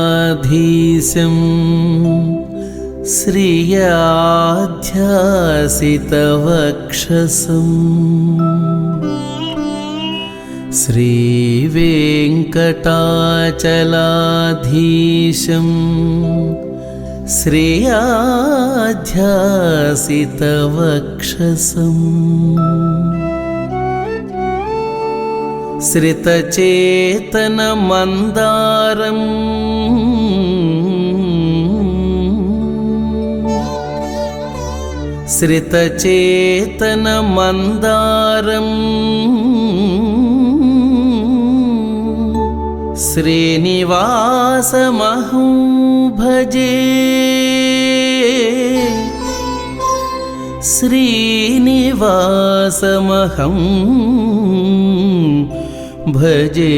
श्रीवेङ्कटाचलाधीशं श्रियाध्यासितवक्षसं श्रीवेङ्कटाचलाधीशं श्रियाध्यासितवक्षसम् श्रितचेतनमन्दारम् श्रितचेतनमन्दारम् श्रीनिवासमहं भजे श्रीनिवासमहं भजे।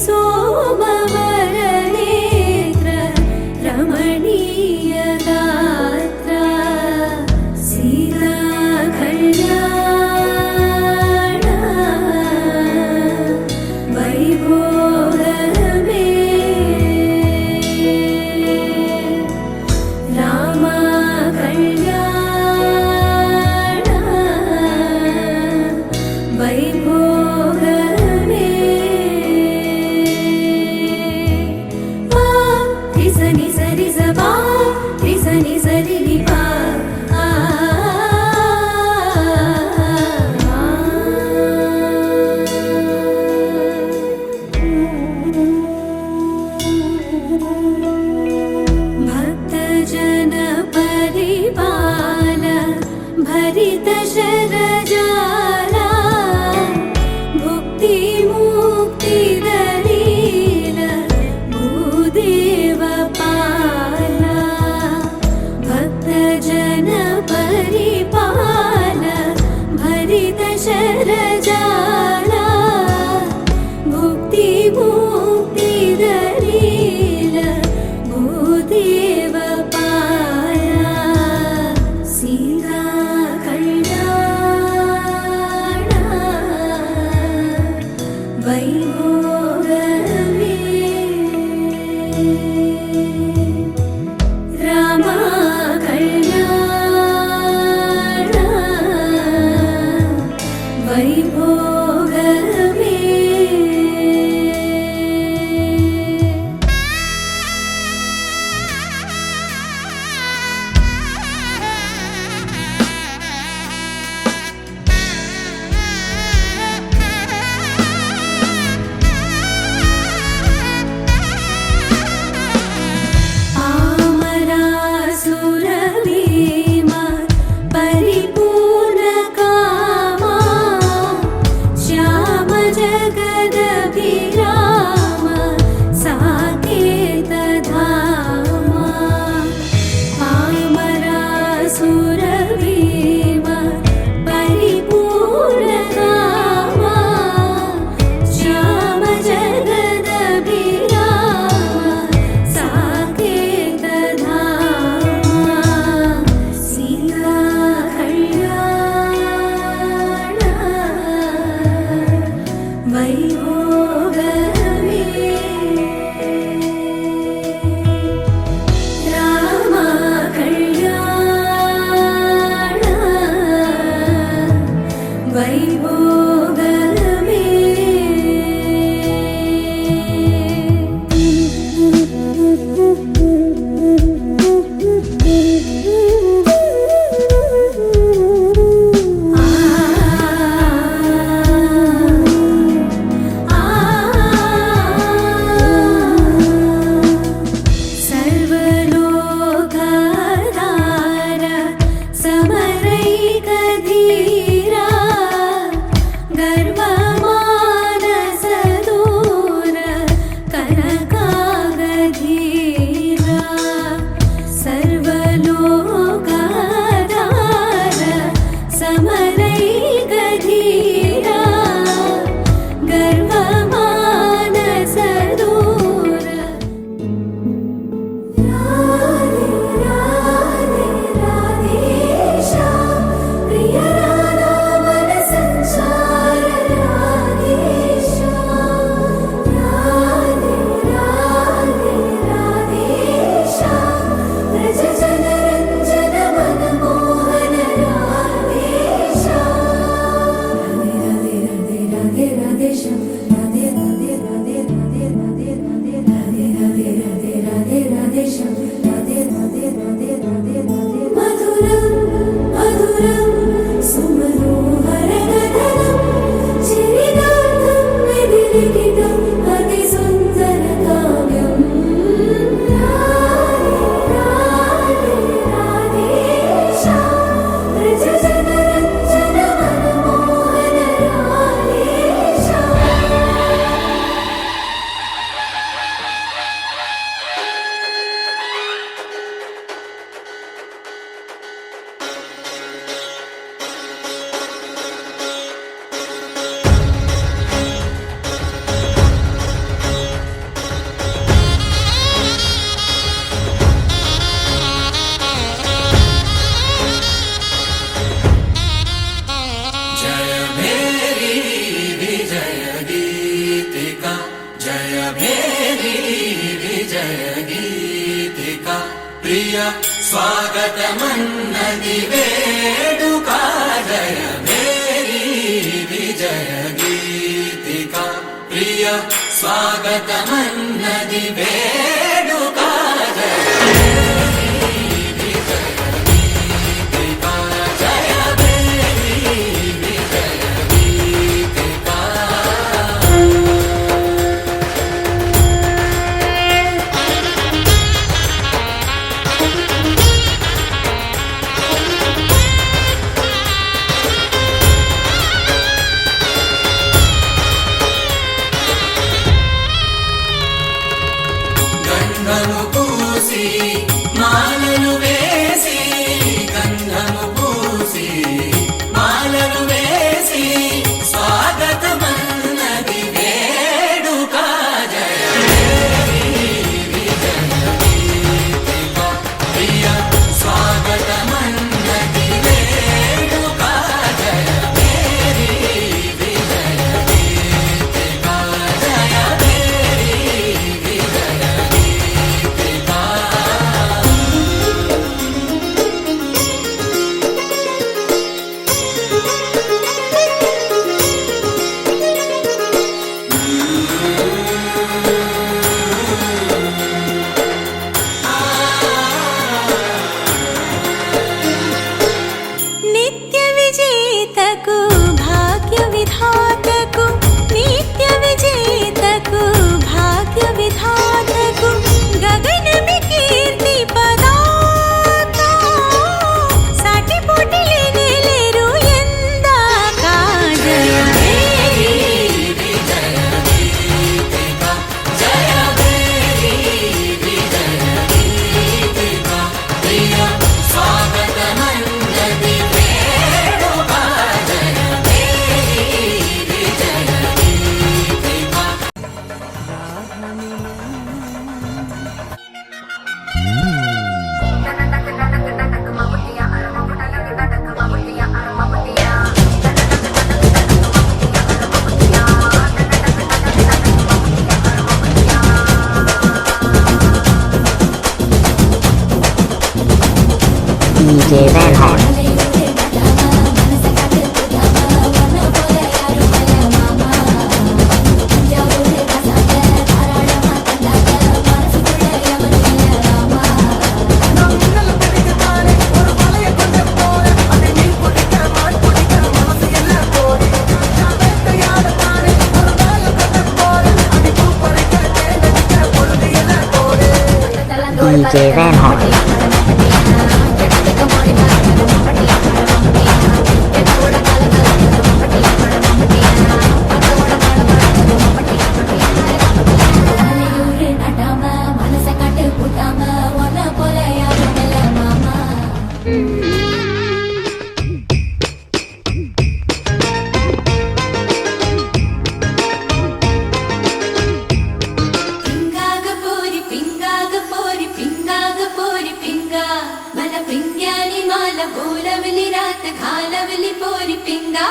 सोमवरनेत्र रमणीय गात्र सीता कल्याण वैभोगमे राम कल्याण वैभोगमे रि सरि स पा रि सनि सरि नि पा भक्तजन परिपाल भरित शरजाला भुक्ति मुक्ति दलील भूदेव पाला भक्तजन परिपाल भरित शरजाला भुक्ति मुक्ति दलील भूदेव पाला सीता कल्याण जय भेरी विजय गीतिका प्रिय स्वागतमन्नदि वेडुका जय भेरी विजय गीतिका प्रिय स्वागतमन्नदि वेडुका जय గంధము పూసి మాలలు వేసి గంధము పూసి మాలలు వేసి స్వాగతమన్నది వేడుక జయ విజయ గీతిక ప్రియ స్వాగతమన్నది వేడుక జయ మేరీ విజయ గీతిక జయ మేరీ విజయ నిత్య విజేతకు భాగ్య విధాతకు నిత్య విజేతకు భాగ్య విధాతకు గగనమి కీర్తి పదాత సాటి పోటీ లేరు ఎందాక జయ మేరీ విజయ గీతిక జయ మేరీ విజయ గీతిక ప్రియ స్వాగతమన్నది వేడుక జయ మేరీ విజయ గీతిక DJ Van Horn. DJ Van Horn. పింగాగపోరి పింగాగపోరి పింగాగపోరి పింగా మన పింగాని మాల గోలవలి రాత ఖాలవలి పోరి పింగా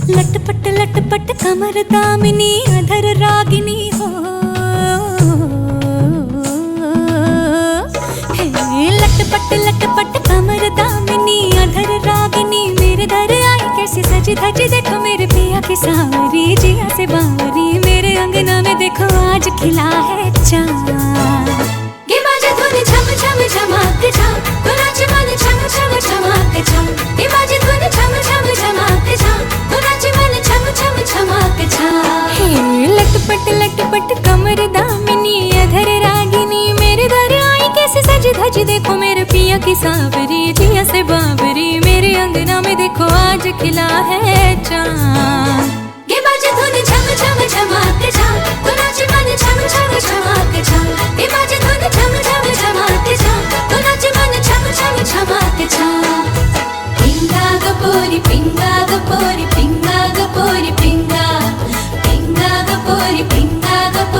लटपट कमर दामिनी अधर रागिनी हो लटपट कमर दामिनी अधर रागिनी मेरे दर आई कैसी सजी धजी देखो मेरे पिया की सावरी जिया से बावरी मेरे अंगना में देखो आज खिला है चाँद ये बाजे धुन छम छम छमाक छम तो नाच मन छम छम छमाक छम ये बाजे धुन छम छम छमाक छम तो नाच मन छम छम छमाक छम लटपट कमर दामिनी अधर रागिनी मेरे दर आई कैसे सजी धजी देखो मेरे पिया की सावरी जिया से बावरी मेरे अंगना में देखो आज खिला है चाँद ये बाजे धुन छम छम छमाक छम तो नाच मन छम छम छमाक छम ये बाजे धुन छम छम छमाक छम तो नाच मन छम छम छमाक छम पिंगागपोरी पिंगागपोरी पिंगागपोरी पिंगा पिंगागपोरी पिंगागपोरी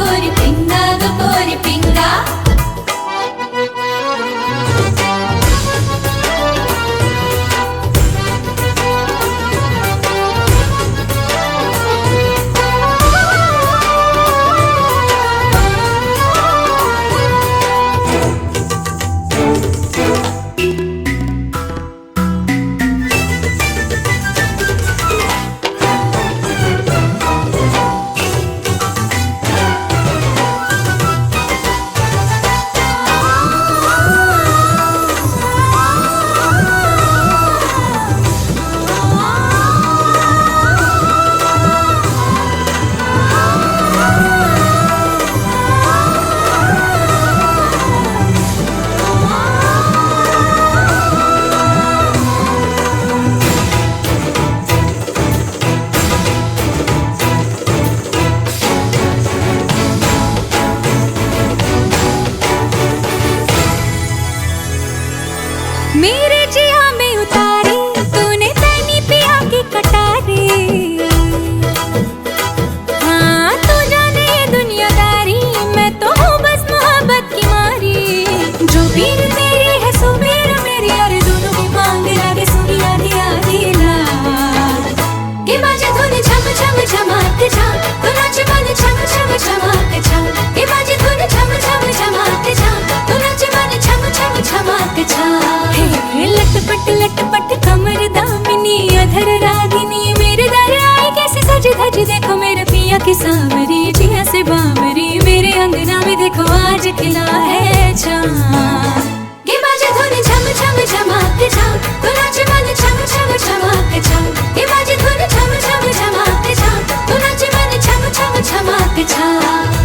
अंगना में देखो आज खिला है चाँद ये बाजे धुन झम झम झमाक छाम तो नाचे मन छम छम झमाक छाम ये बाजे धुन झम झम झमाक छाम तो नाचे मन छम छम झमाक छाम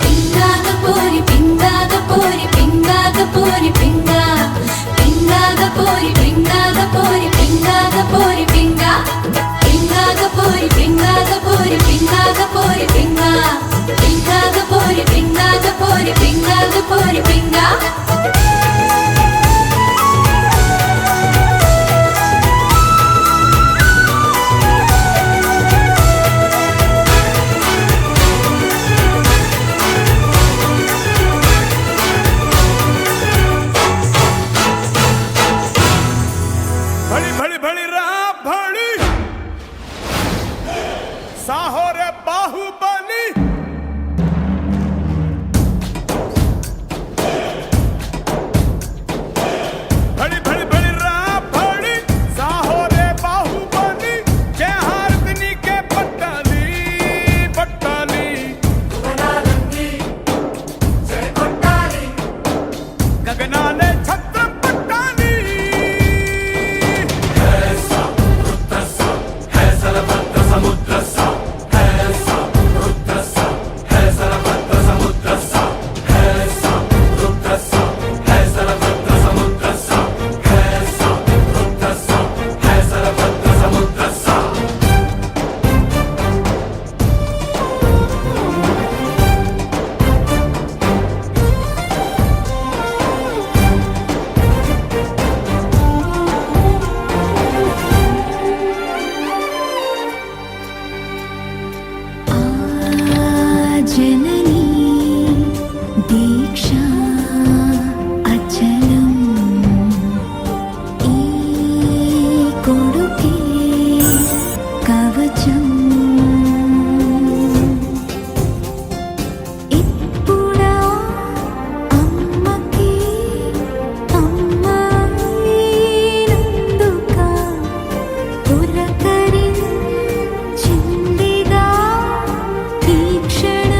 पिंगा ग पोरी पिंगा ग पोरी पिंगा ग पोरी पिंगा पिंगा ग पोरी पिंगा ग पोरी पिंगा ग पोरी पिंगा पिंगा ग पोरी पिंगा ग पोरी पिंगा ग पोरी पिंगा पिंगा ग पोरी पिंगा ग पोरी पिंगा ग पोरी पिंगा भली भली भली रहा भली साहो रे बाहुबली भली भली भली रहा भली साहो रे बाहुबली जय हारदनी के पट्टाली पट्टाली जय पट्टाली गगना ने छत्र पट्टाली जननी दीक्षा अचलम ई कोडुके कवचम इप्पुड़ा अम्मकी अम्मायिनंदुका पुलकरिंचिंदिगा तीक्षण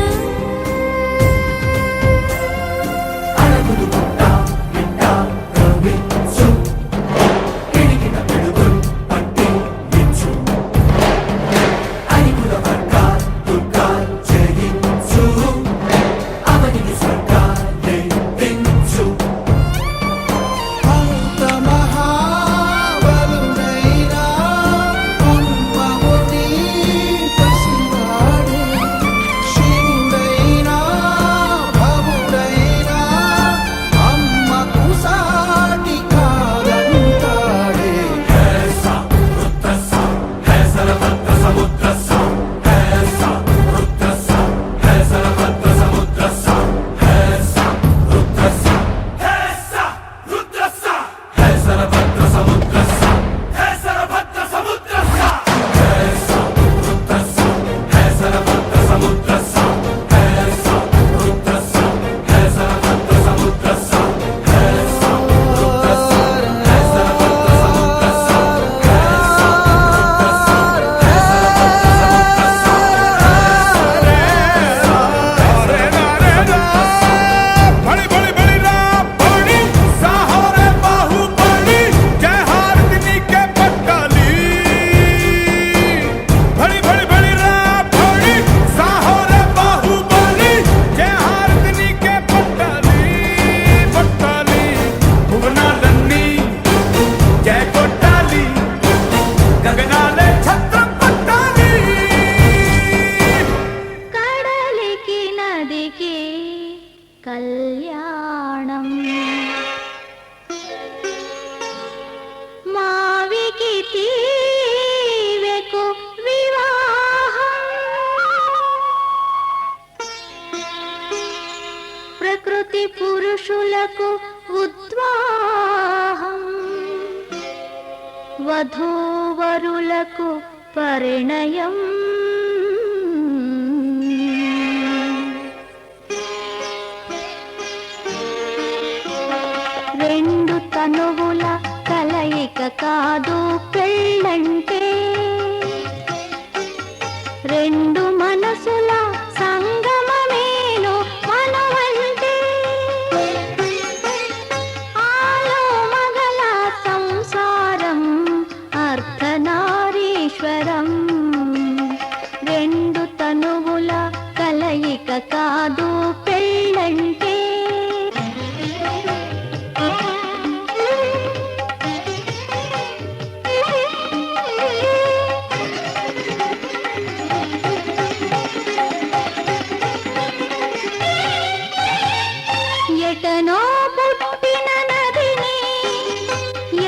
కళ్యాణం మావికి తీవెకు వివాహం ప్రకృతి పురుషులకు ఉద్వాహం వధూవరులకు పరిణయం రెండు తనువుల కలయిక కాదు పెళ్ళంటే రెండు మనసుల సంగమమేను మన కాదు పెళ్ళంటే. ఎటనో పుట్టిన నదిని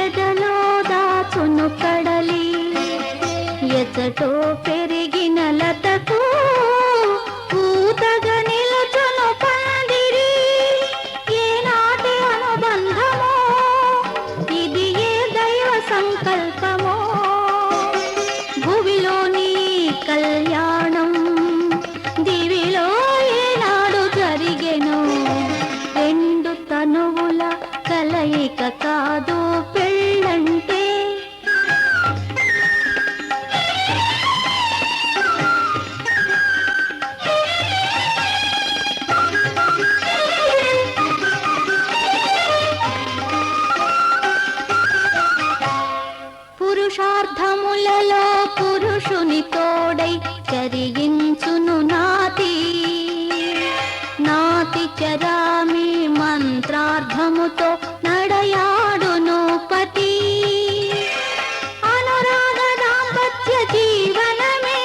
ఎదలో దాచును కడలి, ఎచ్చటో పెరిగిన లతకు పూతగా నిలుచును పందిరి. ఏనాటి అనుబంధమో ఇది, ఏ దైవ సంకల్పమో, భువిలోని కళ్యాణం దివిలో ఏనాడు జరిగెను. రెండు తనువుల కలయిక కాదు పెళ్ళంటే. పురుషార్థములలో పురుషుని తోడై చరించును నాతి, నాతి చరామి మంత్రార్థముతో నడయాడును పతి. అనురాగ దాంపత్య జీవనమే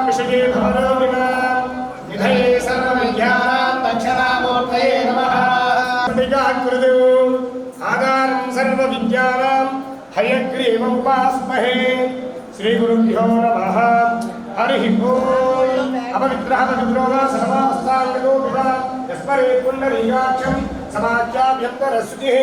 విషయే భవరోగిణా నిధయే సర్వవిద్యానాం దక్షిణామూర్తయే నమః. దిగాకృదు ఆధారం సర్వవిద్యానాం హయగ్రీవముపాస్మహే. శ్రీగురుభ్యో నమః. హరి ఓం. అపవిత్రః పవిత్రో వా సర్వావస్థాంగతో విదా యస్మరే పుండరీకాక్షం సమాఖ్యాభ్యంతరస్తుతిః.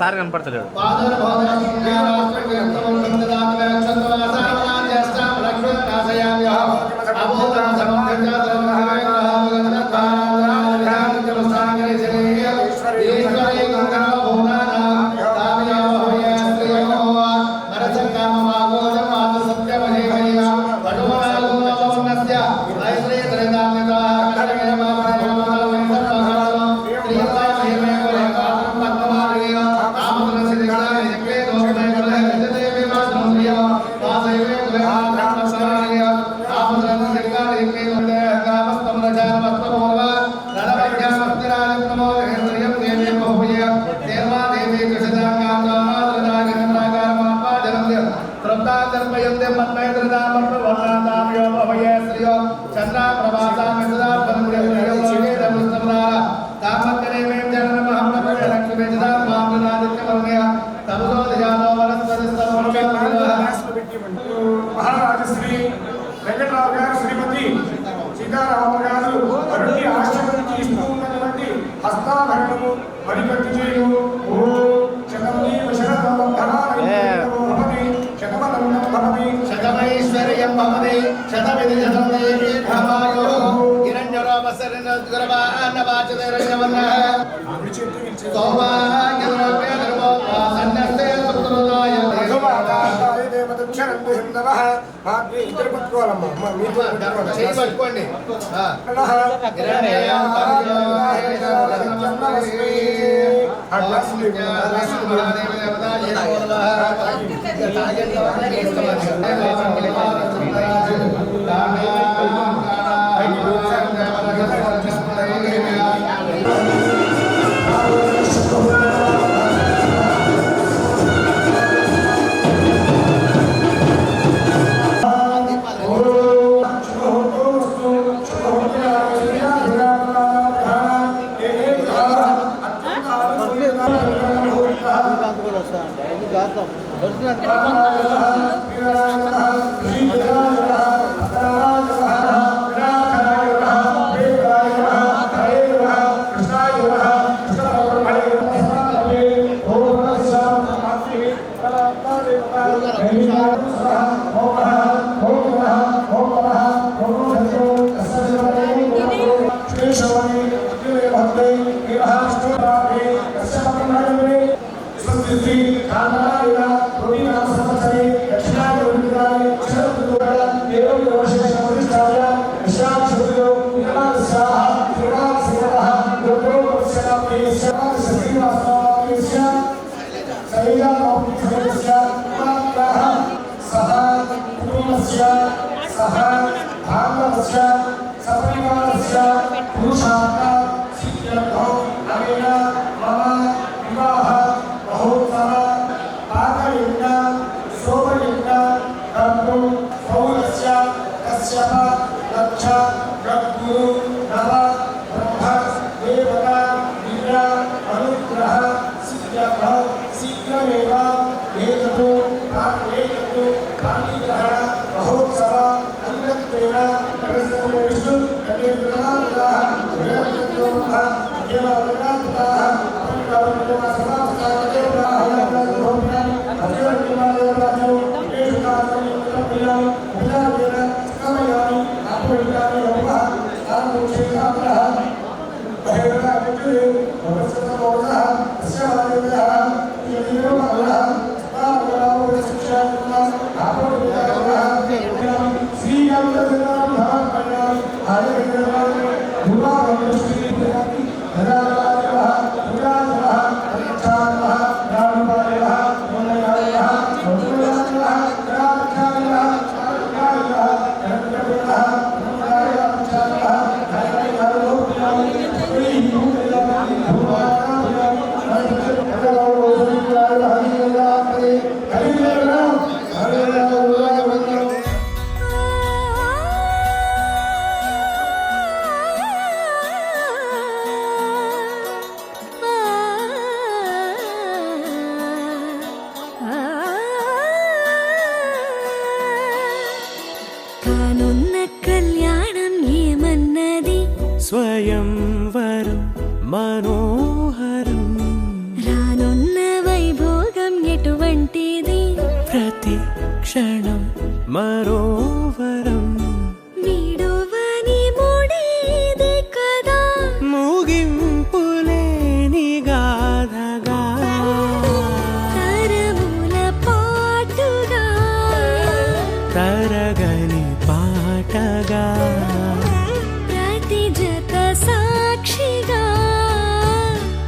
సార్ కనపడతలేడు. మహారాజశ్రీ వెంకటరావు గారు శ్రీమతి సీతారామ గారు అరుణి ఆశ్రమం నుంచి ఇస్తూ ఉన్నటువంటి హస్తాభరణము మరికట్టు చేయు శతమైశ్వర్యం భవతి శతమిది శతం దేవి ఘమాయో హిరణ్యరోపసరిణద్గురవాన్నవాచదైరణ్యవన్నః సౌభాగ్యద్రవ్యధర్మో సన్నస్తే సుకృతో ఇద్దరు పట్టుకోవాలమ్మా మీతో పట్టుకోండి స్వయంవరం మనోహరం రానున్న వైభోగం ఎటువంటిది ప్రతి క్షణం మరోవరం వీడోవని మూడేది కదా ముగింపులేని గాథగా తరముల పాటుగా తరగని పాటగా ప్రతి జత సాక్షిగా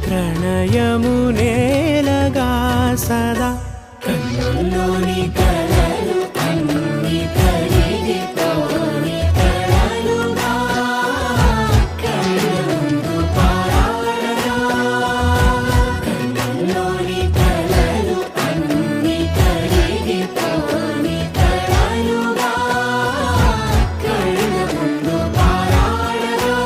ప్రణయము నేలగా సదా కన్నుల్లోని కలలు అన్ని కరిగిపోని కలలుగా కళ్ళుందు పారాడగా కన్నుల్లోని కలలు అన్ని కరిగిపోని కలలుగా కళ్ళుందు పారాడగా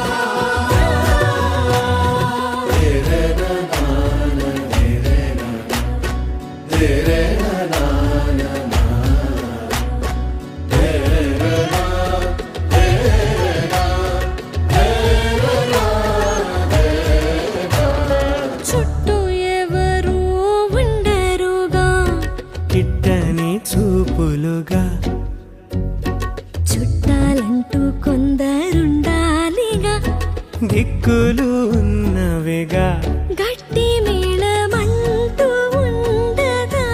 చుట్టూ ఎవరు ఉండరుగా కిట్టని చూపులుగా చుట్టాలంటూ కొందరుండాలిగా దిక్కులు ఉన్నవిగా గట్టి మేళమంటూ ఉండగా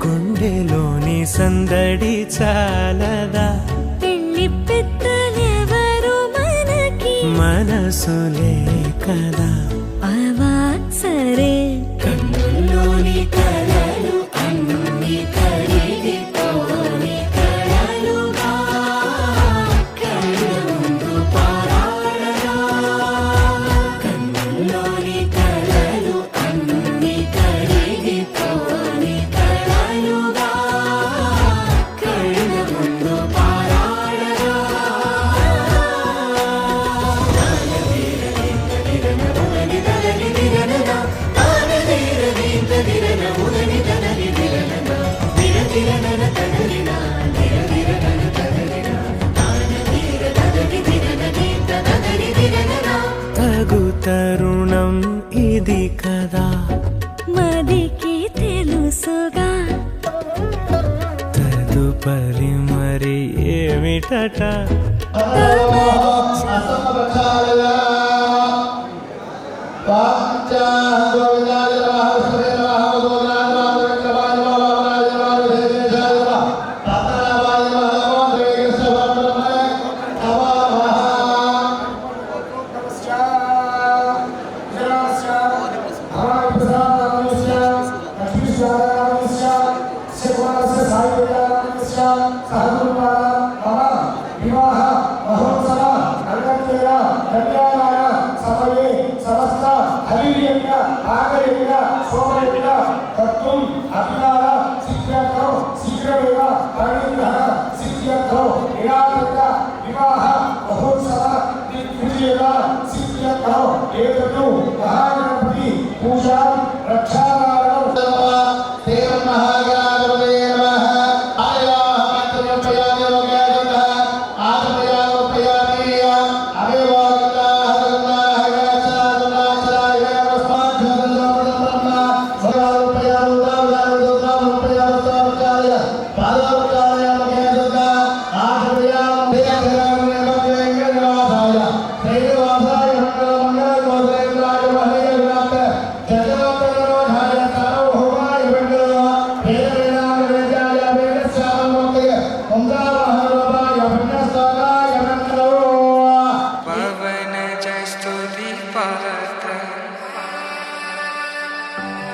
గుండె గుండెలోని సందడి చాలదా పెళ్లి పెద్దలెవరు మనకి మనసులే కదా అవా సరే కన్నుల్లోని కలలు అన్ని కరిగిపోని కలలుగా కళ్ళ ముందు పారాడరా కన్నుల్లోని కలలు అన్ని కరిగిపోని కలలుగా కళ్ళ ముందు పారాడరా తగు తరుణం ఇది కదా మదికి తెలుసుగా తదుపరి మరి ఏమిటట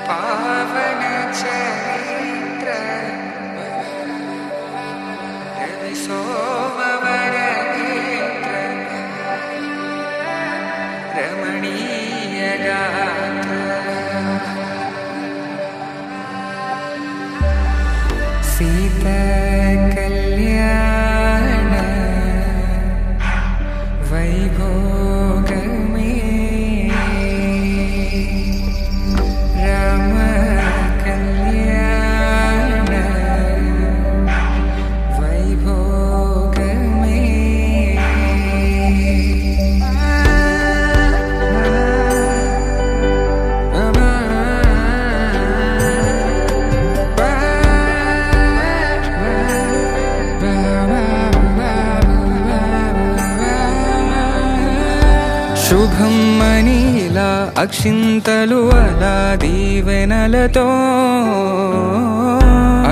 पावन चरित्र रवि सोमवर नेत्र रमणीय गात्र सीता कल्याण वैभोग में राम कल्याण वैभोग శుభం మనీలా అక్షింతలు అలా దీవెనలతో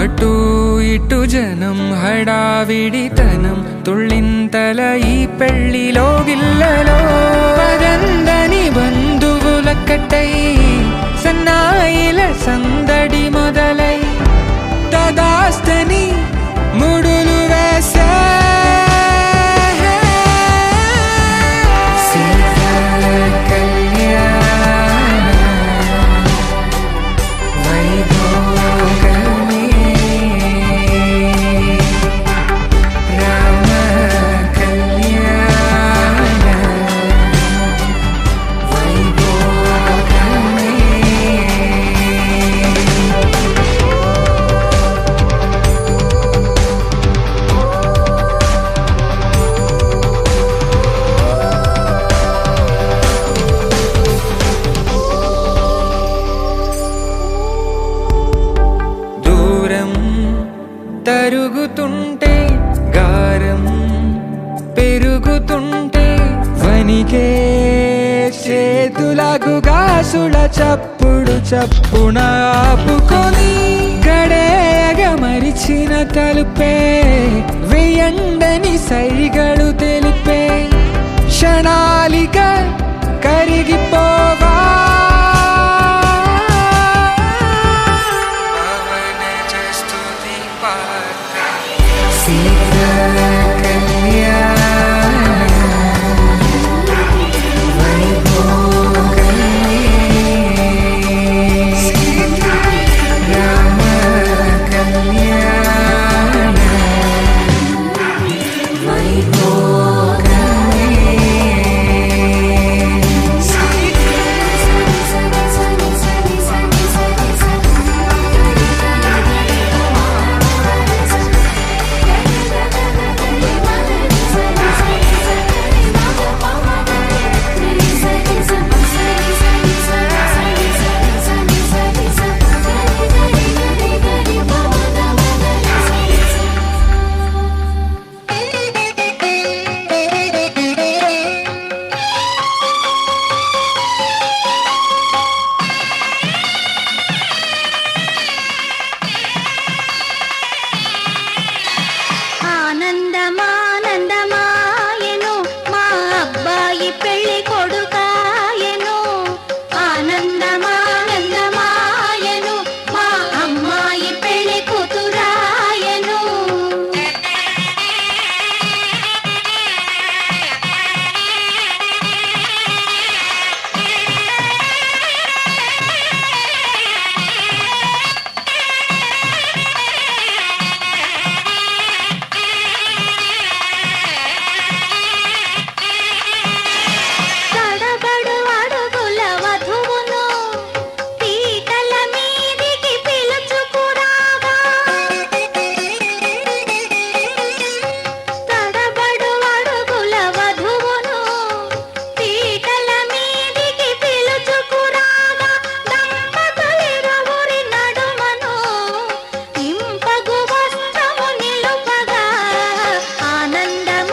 అటు ఇటు జనం హడావిడితనం తుళ్ళింతల ఈ పెళ్లిలో గిల్లలో పదందని బంధువులక్కటై సన్నాయిల సందడి మొదలై తదాస్తని ముడులు వేసా తరుగుతుంటే గారం పెరుగుతుంటే వనికే చేతులకు గాసుల చప్పుడు చప్పున ఆపుకొని గడేగమై తలుపే వేయండని సైగలు తెలిపే క్షణాలిక కరిగిపోవా ఆనందమానందమాయెను మా అబ్బాయి పెళ్లి కొడుకాయెను ఆనందమానందమాయెను మా అమ్మాయి పెళ్లి కూతురాయెను తడబడు అడుగుల వధువును పీటల మీదికి పిలుచుకురాగా తడబడు అడుగుల వధువును పీటల మీదికి పిలుచుకురాగా దంపతులిరువురి నడుమను ఇంపగు వస్త్రము నిలుపగా ఆనందమానందమాయెను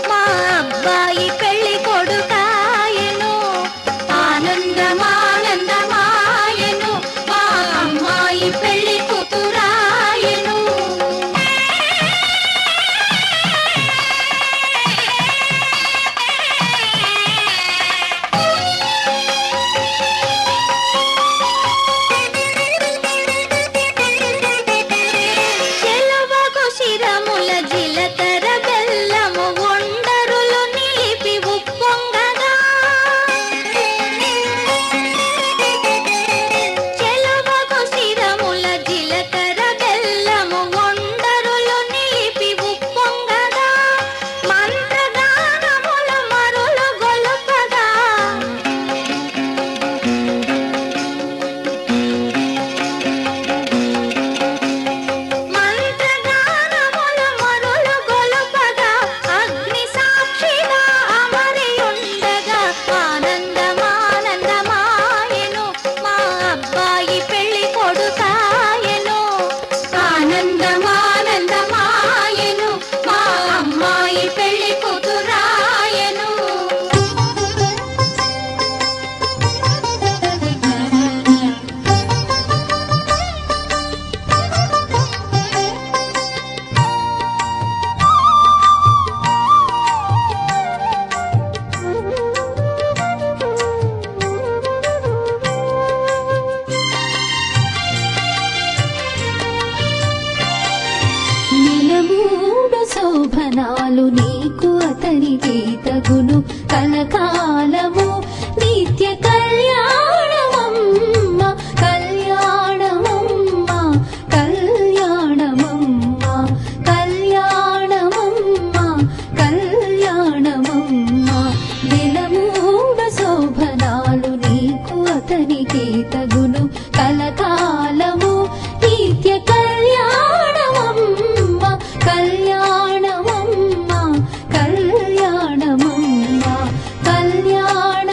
మా అబ్బాయి పెళ్లి కొడుకాయెను ఆనందమానందమాయెను మా అమ్మాయి పెళ్లి కూతురాయెను చెలువగు శిరముల జిలకర బెల్లము ఒండరులు నిలిపి ఉప్పొంగగా చెలువగు శిరముల జిలకర బెల్లము ఒండరులు నిలిపి ఉప్పొంగగా మంత్రగానములు మరులు గొలుపగా మంత్రగానములు మరులు గొలుపగా అగ్ని సాక్షిగా అమరి ఉండగా ఆనందమానందమాయెను మా అబ్బాయి పెళ్లి కొడుకాయెను ఆనందమానందమాయెను మా అమ్మాయి పెళ్లి కూతురాయెను నిలమూడు శోభనాలు నీకు అతనికి తగును కలకాలము నిత్య కళ్యాణమమ్మ కళ్యాణమమ్మ కళ్యాణమమ్మ కళ్యాణమమ్మ కళ్యాణమమ్మ నిలమూడు శోభనాలు నీకు అతనికి తగును కలకాలము నిత్య కళ్యాణమమ్మ కళ్యాణమమ్మ కళ్యాణమమ్మ కళ్యాణ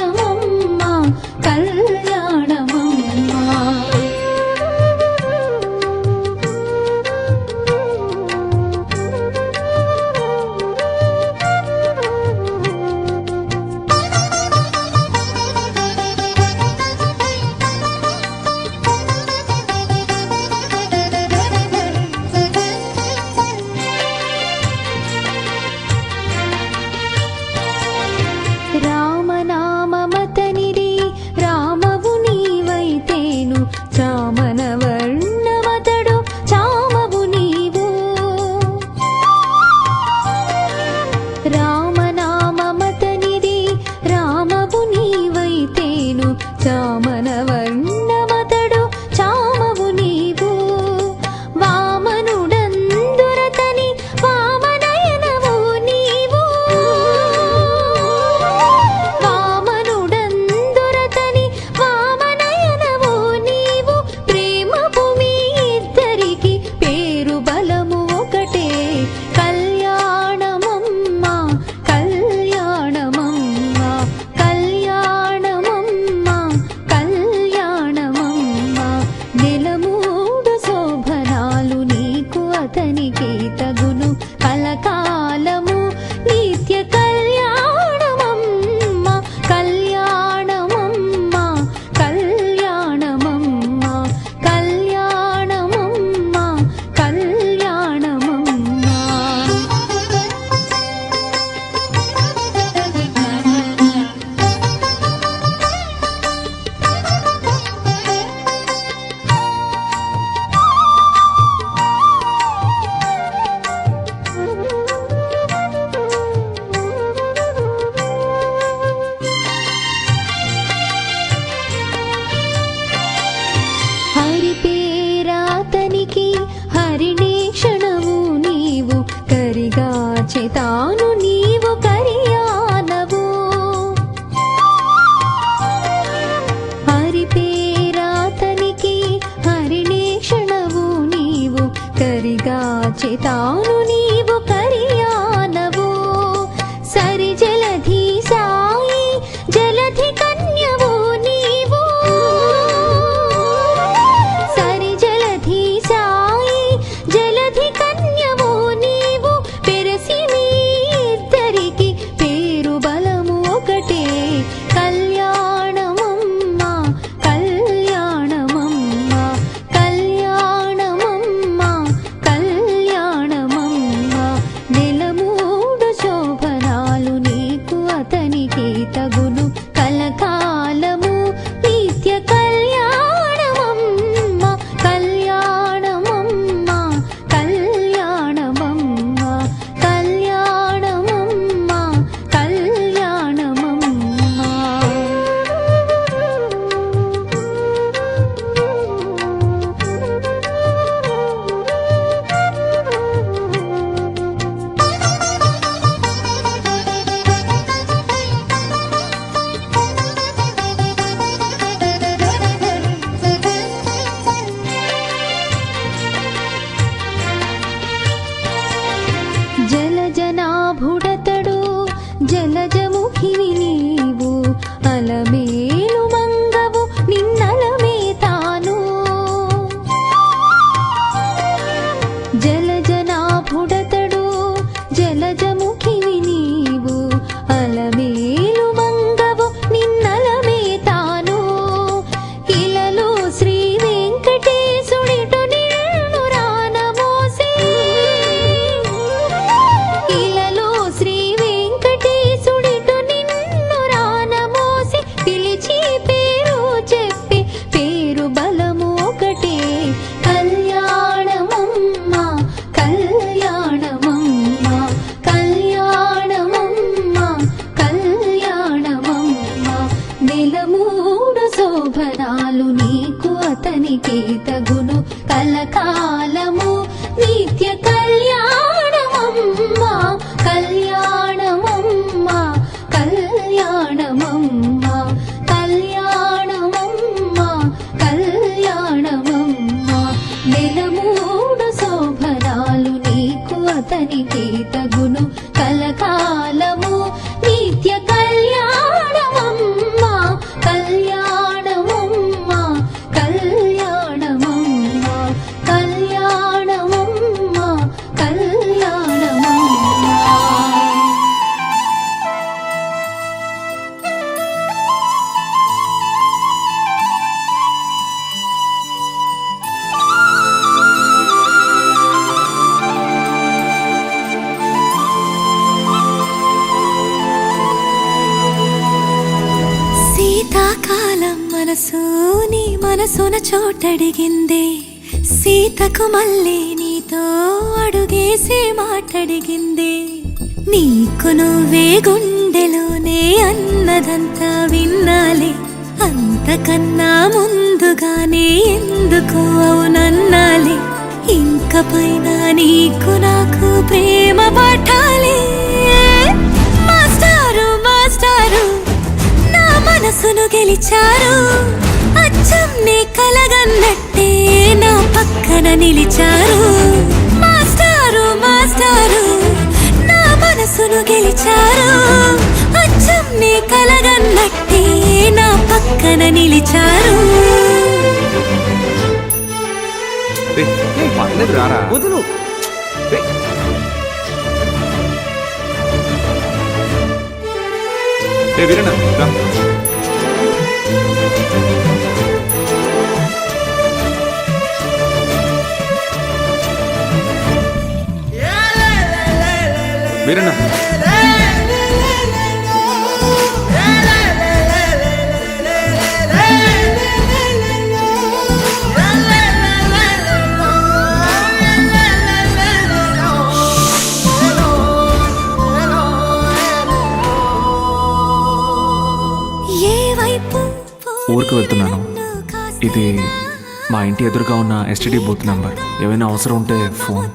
చేతాను నీవు కరియానవు సరి జలధి సాయి జలధి కన్యవు నీవు సరి జలధి సాయి జలధి కన్యవు నీవు పెరసి మీ ఇద్దరికి పేరు బలము ఒకటే కళ్యాణమమ్మ కళ్యాణమమ్మ కళ్యాణమమ్మ కళ్యాణమమ్మ నెలమూడు శోభనాలు నీకు అతనికి తగును కలకాలము నిత్య కళ్యాణమమ్మ కళ్యాణమమ్మ కళ్యాణమమ్మ కళ్యాణమమ్మ జలజనాభుడతడు జలజముఖివి నీవు అలమేలు మంగవు నిన్నలమే తాను జలజనాభుడతడు జలజముఖివి నీవు అలమేలు మంగవు నిన్నలమే తాను ఇలలో శ్రీ వెంకటేశుడిటు నిన్ను రానమోసి ఇలలో శ్రీ వెంకటేశుడిటు నిన్ను రానమోసి పిలిచి పేరు చెప్పి పేరు బలము ఒకటే కళ్యాణమమ్మ కళ్యాణమమ్మ కళ్యాణమమ్మ కళ్యాణమమ్మ నెలమూడు శోభనాలు నీకు అతనికి తగును కలకాలము నిత్య కళ్యాణమమ్మ కళ్యాణమమ్మ కళ్యాణమమ్మ కళ్యాణమమ్మ కళ్యాణమమ్మ నెలమూడు శోభనాలు నీకు అతనికి తగును కలకాలము నిత్య కళ్యాణమమ్మ కళ్యాణమమ్మ కళ్యాణమమ్మ కళ్యాణమమ్మ కళ్యాణమమ్మ శీతాకాలం మనసు నీ మనసున చోటడిగిందే సీతకు మళ్ళీ నీతో అడుగేసే మాటడిగిందే నీకు నువ్వే గుండెలోనే అన్నదంతా విన్నాలే అంతకన్నా ముందుగానే ఎందుకు అవునన్నాలే ఇంక పైన నీకు నాకు ప్రేమ పాఠాలే మాస్టారు మాస్టారు నా మనసును గెలిచారు అచ్చం నీ కలగన్నట్టే నా పక్కన నిలిచారు మాస్టారు మాస్టారు నా మనసును గెలిచారు అచ్చం నీ కలగన్నట్టే నా పక్కన నిలిచారు వదులు వీరన్న రా. వీరన్న ఊరికి వెళ్తున్నాను. ఇది మా ఇంటి ఎదురుగా ఉన్న ఎస్టీడీ బూత్ నంబర్. ఏమైనా అవసరం ఉంటే ఫోన్.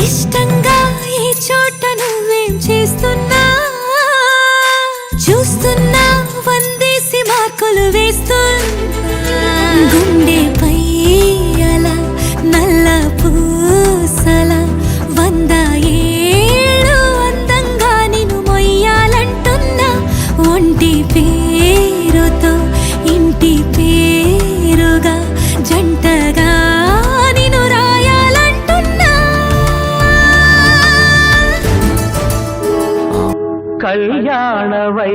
ఇష్టంగా ఈ చోట నువ్వేం చేస్తున్నా చూస్తున్నా వందేసి మార్కులు వేస్తున్నా గుండెపై అలా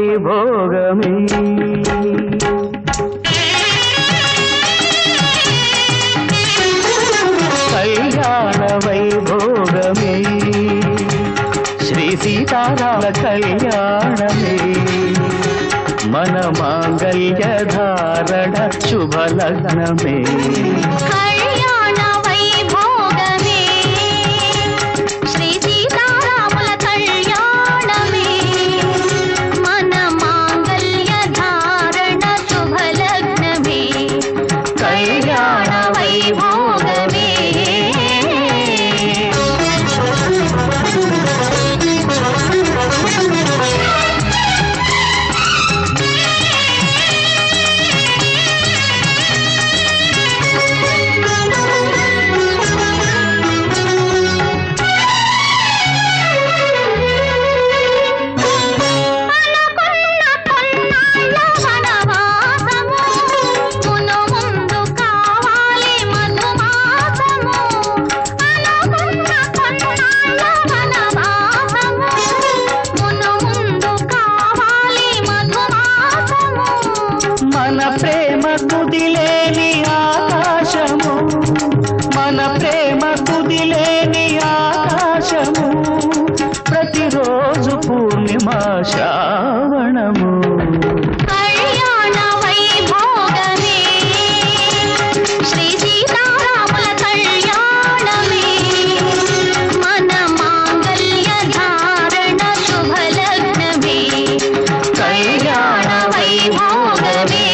వైభోగమే కళ్యాణ వైభోగమే శ్రీ సీతారామ కళ్యాణమే మన మాంగళ్య ధారణ శుభలగ్నమే కళ్యాణ వైభోగమే శ్రీ సీతారాముల కళ్యాణమే మన మాంగళ్య ధారణ శుభలగ్నమే కళ్యాణ వైభోగమే మన ప్రేమ కుదిలేని ఆకాశము మన ప్రేమ కుదిలేని ఆకాశము ప్రతిరోజు పూర్ణిమా శ్రావణము కళ్యాణ వైభోగమే శ్రీ సీతారాముల కళ్యాణమే మన మాంగళ్య ధారణ శుభలగ్నమే కళ్యాణ వైభోగమే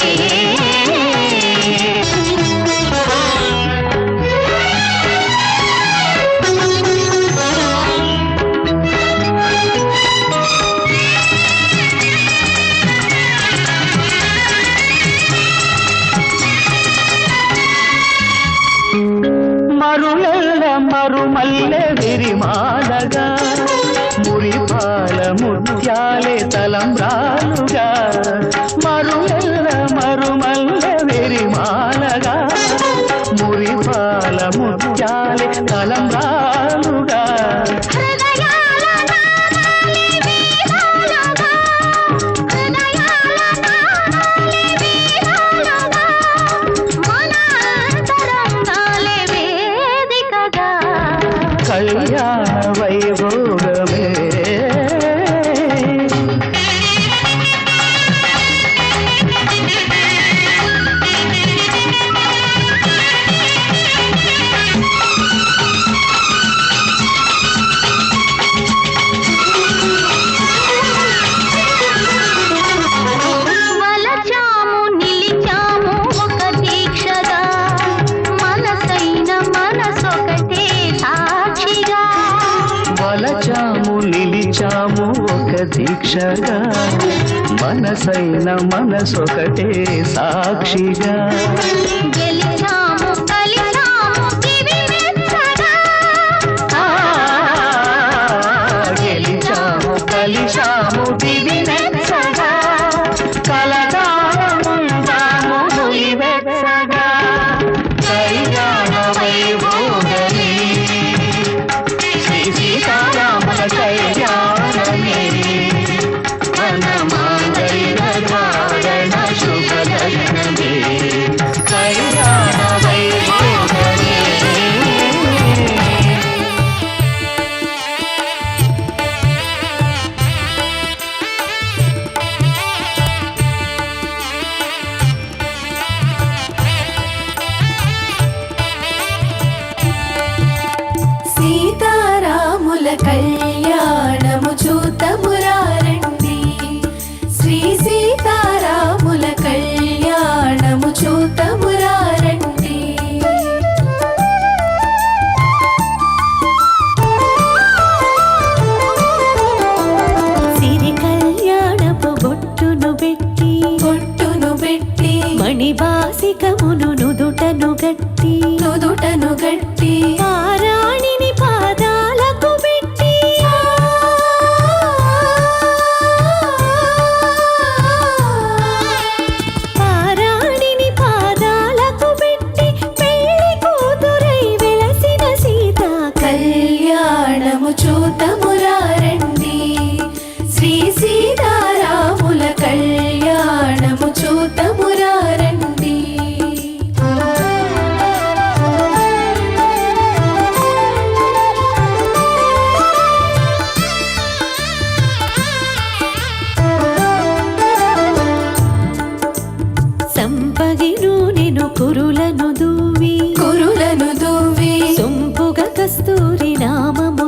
మరులెల్ల మరుమల్లె విరిమాలగా మురిపాల ముత్యాలే తలంబ్రాలుగా మరులెల్ల మరుమల్లె విరిమాలగా మురిపాల ముత్యాలే తలంబ్రాలుగా హృదయాల నాదాలి వీణాలుగా హృదయాల నాదాలి వీణాలుగా మన అంతరంగాలే వేదికగా కళ్యాణ వైభోగమే వలచాము నిలిచాము ఒక దీక్షగా మనసైన మనసొకటే సాక్షిగా వలచాము నిలిచాము ఒక దీక్షగా మనసైన మనసొకటే సాక్షిగా గెలిచాము కలిచాము దివి మెచ్చగా గెలిచాము కలిశాము దివి నెచ్చగా కలకాలముందాము వెచ్చగా కళ్యాణ వైభోగమే శ్రీ సీతారాముల కళ్యాణమే మన మాంగళ్య ధారణ శుభలగ్నమే కళ్యాణ వైభోగమే సీతారాముల కళ్యాణము చూతమురారండి శ్రీ సీతారాముల కళ్యాణము చూతమురారండి సిరి కళ్యాణపు బొట్టును పెట్టి మణివాసికమును నుదుటను గట్టి పారాణిని పాదాలకు పెట్టి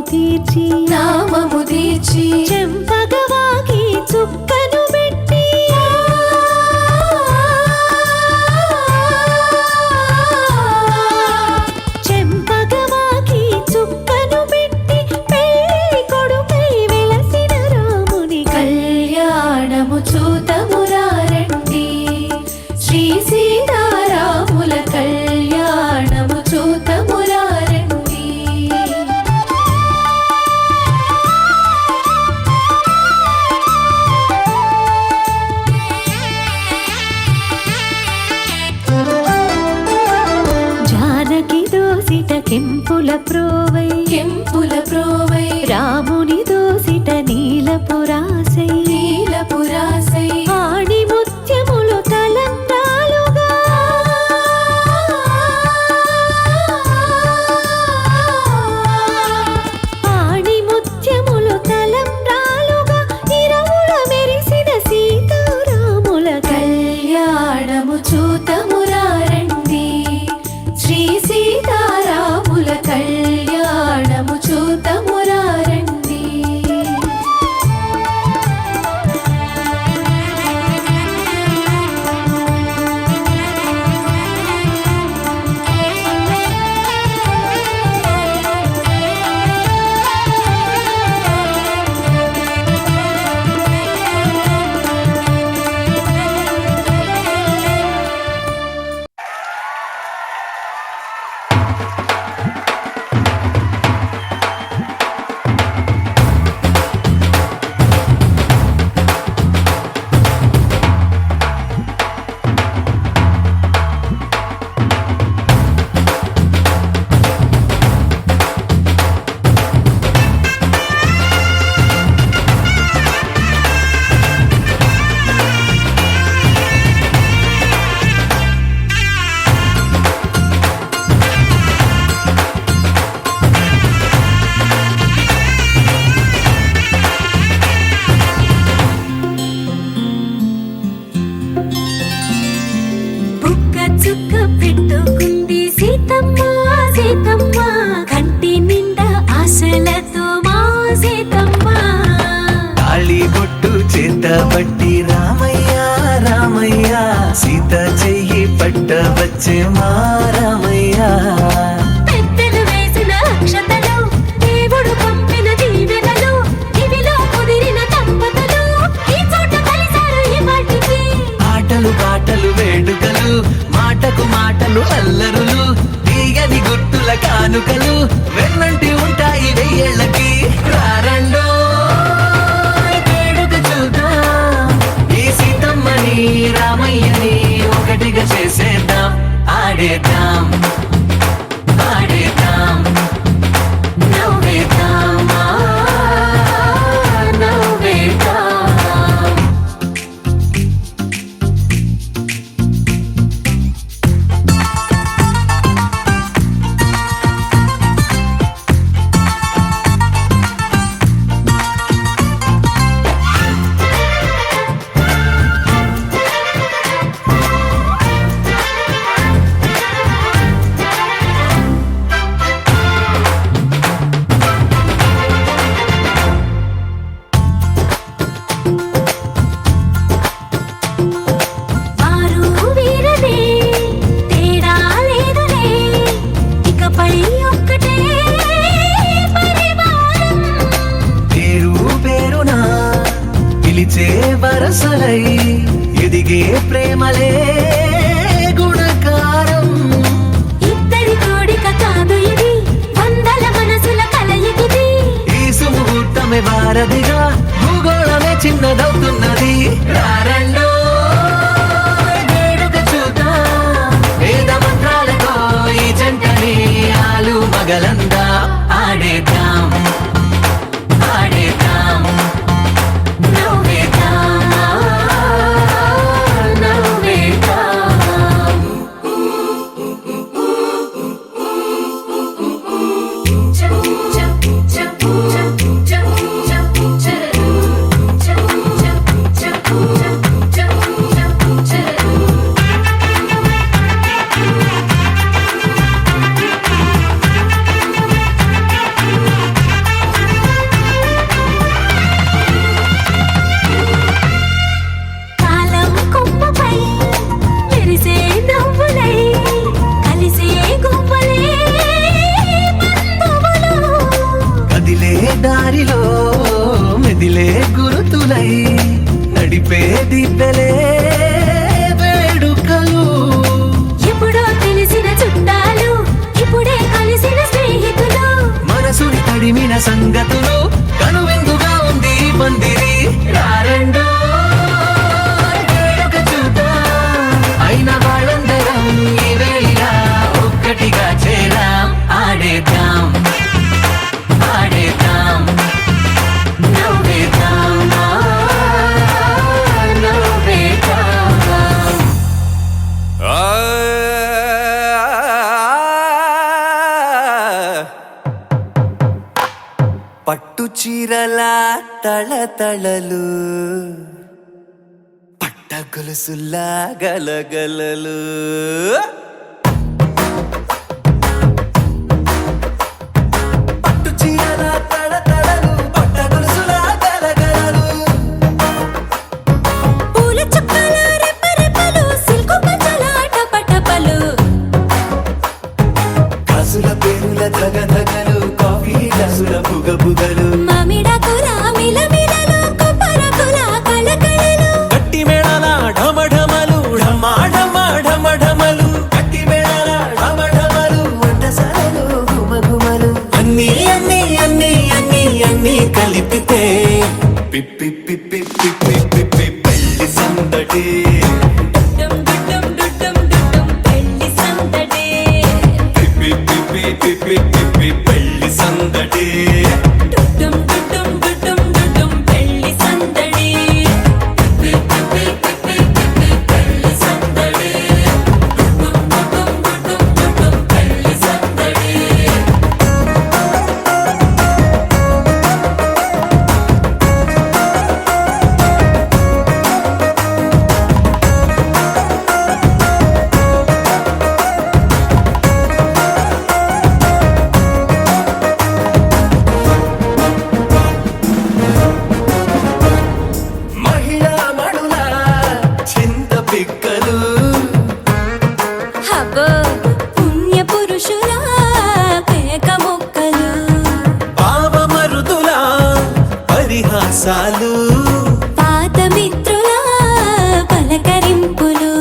తీర్చి నామము తీర్చి చెంపగవాకి చుక్కను పెట్టి చెంపగవాకి చుక్కను పెట్టి పెళ్లి కొడుకై వెలసిన రాముని కళ్యాణము చూతమురారండి శ్రీ సీతారాముల కళ్యాణము చూతమురారండి. జానకి దోసిట కెంపుల ప్రోవై రాముని దోసిట నీలపురాసై ఆణి ముత్యములు తలంబ్రాలుగా ఆణి ముత్యములు తలంబ్రాలుగా ఇరవుల మెరిసిన సీతారాముల కళ్యాణము చూతమురారండి శ్రీ సీతారాముల కళ్యాణము చూతమురారండి. చుక్క పెట్టుకుంది సీతమ్మ కంటి నిండా ఆశలతో మా సీతమ్మ తాళి బొట్టు చేతబట్టి రామయ్య సీత చెయ్యి పట్ట వచ్చే మా రామయ్య. పెద్దలు వేసిన అక్షతలు దేవుడు పంపిన దీవెనలు ఇవిలో కుదిరిన దంపతులు ఈ చోట కలిసారు ఈ వాటికి ఆటలు పాటలు వేడుకలు మాటకు మాటలు అల్లరులు తీయని గుర్తుల కానుకలు వెన్నంటి ఉంటాయి వెయ్యేళ్ళకి. రారండో వేడుక చూద్దాం ఈ సీతమ్మని రామయ్యని ఒకటిగా చేసేద్దాం ఆడేద్దాం నవ్వేద్దాం నవ్వేద్దాం. వరసలై ఎదిగే ప్రేమలే గుణకారం. ఇద్దరి కోడిక కాదు ఇది వందల మనసుల కలయికిది. ఈ సుముహూర్తమే వారధిగా భూగోళమే చిన్నదవుతున్నది. రారండో వేడుక చూద్దాం వేద మంత్రాలతో ఈ జంటని ఆలు మగలందా ఆడేద్దాం ఆడేద్దాం సంగతులు కనువిందుగా ఉంది ఈ పందిరి రారండో వేడుక చూద్దాం అయిన వాళ్ళందరం ఈ వేళ ఒక్కటిగా చేరాం ఆడేద్దాం ఆడేద్దాం నవ్వేద్దాం నవ్వేద్దాం పట్టు చీరల తళతళలు పట్ట గొలుసులా గలగలలు పట్టు చీరల తళతళలు పట్ట గొలుసులా గలగలలు పూల చుక్కల రెపరెపలు సిల్కు పంచల టపటపలు కాసుల పేరుల ధగధగలు కాఫీ గ్లాసుల బుగబుగలు మామిడాకుల మిలమిలలు కొబ్బరకుల కళకళలు గట్టి మేళాల ఢమఢమలు ఢమాఢమలు గట్టి మేళాల ఢమఢమలు వంటసాలలు గుమగుమలు అన్నీ అన్నీ అన్నీ అన్నీ అన్నీ కలిపితే పిప్పి పిప్పి పిప్పి పిప్పి పెళ్లి సందడి డుడ్డం డుడ్డం డుడ్డం డుడ్డం పెళ్లి సందడి పిప్పి పిప్పి పిప్పి పిప్పి పెళ్లి సందడి డుడ్డం డుడ్డం డుడ్డం డుడ్డం పెళ్లి సందడి పిప్పి పిప్పి పిప్పి పెళ్లి సందడి డుడ్డం డుడ్డం డుడ్డం డుడ్డం పెళ్లి సందడి మహిళా మణుల చింత పిక్కలు హబో పుణ్య పురుషుల పేక మొక్కలు పావమరుదుల పరిహాసాలు పాత మిత్రుల పలకరింపులు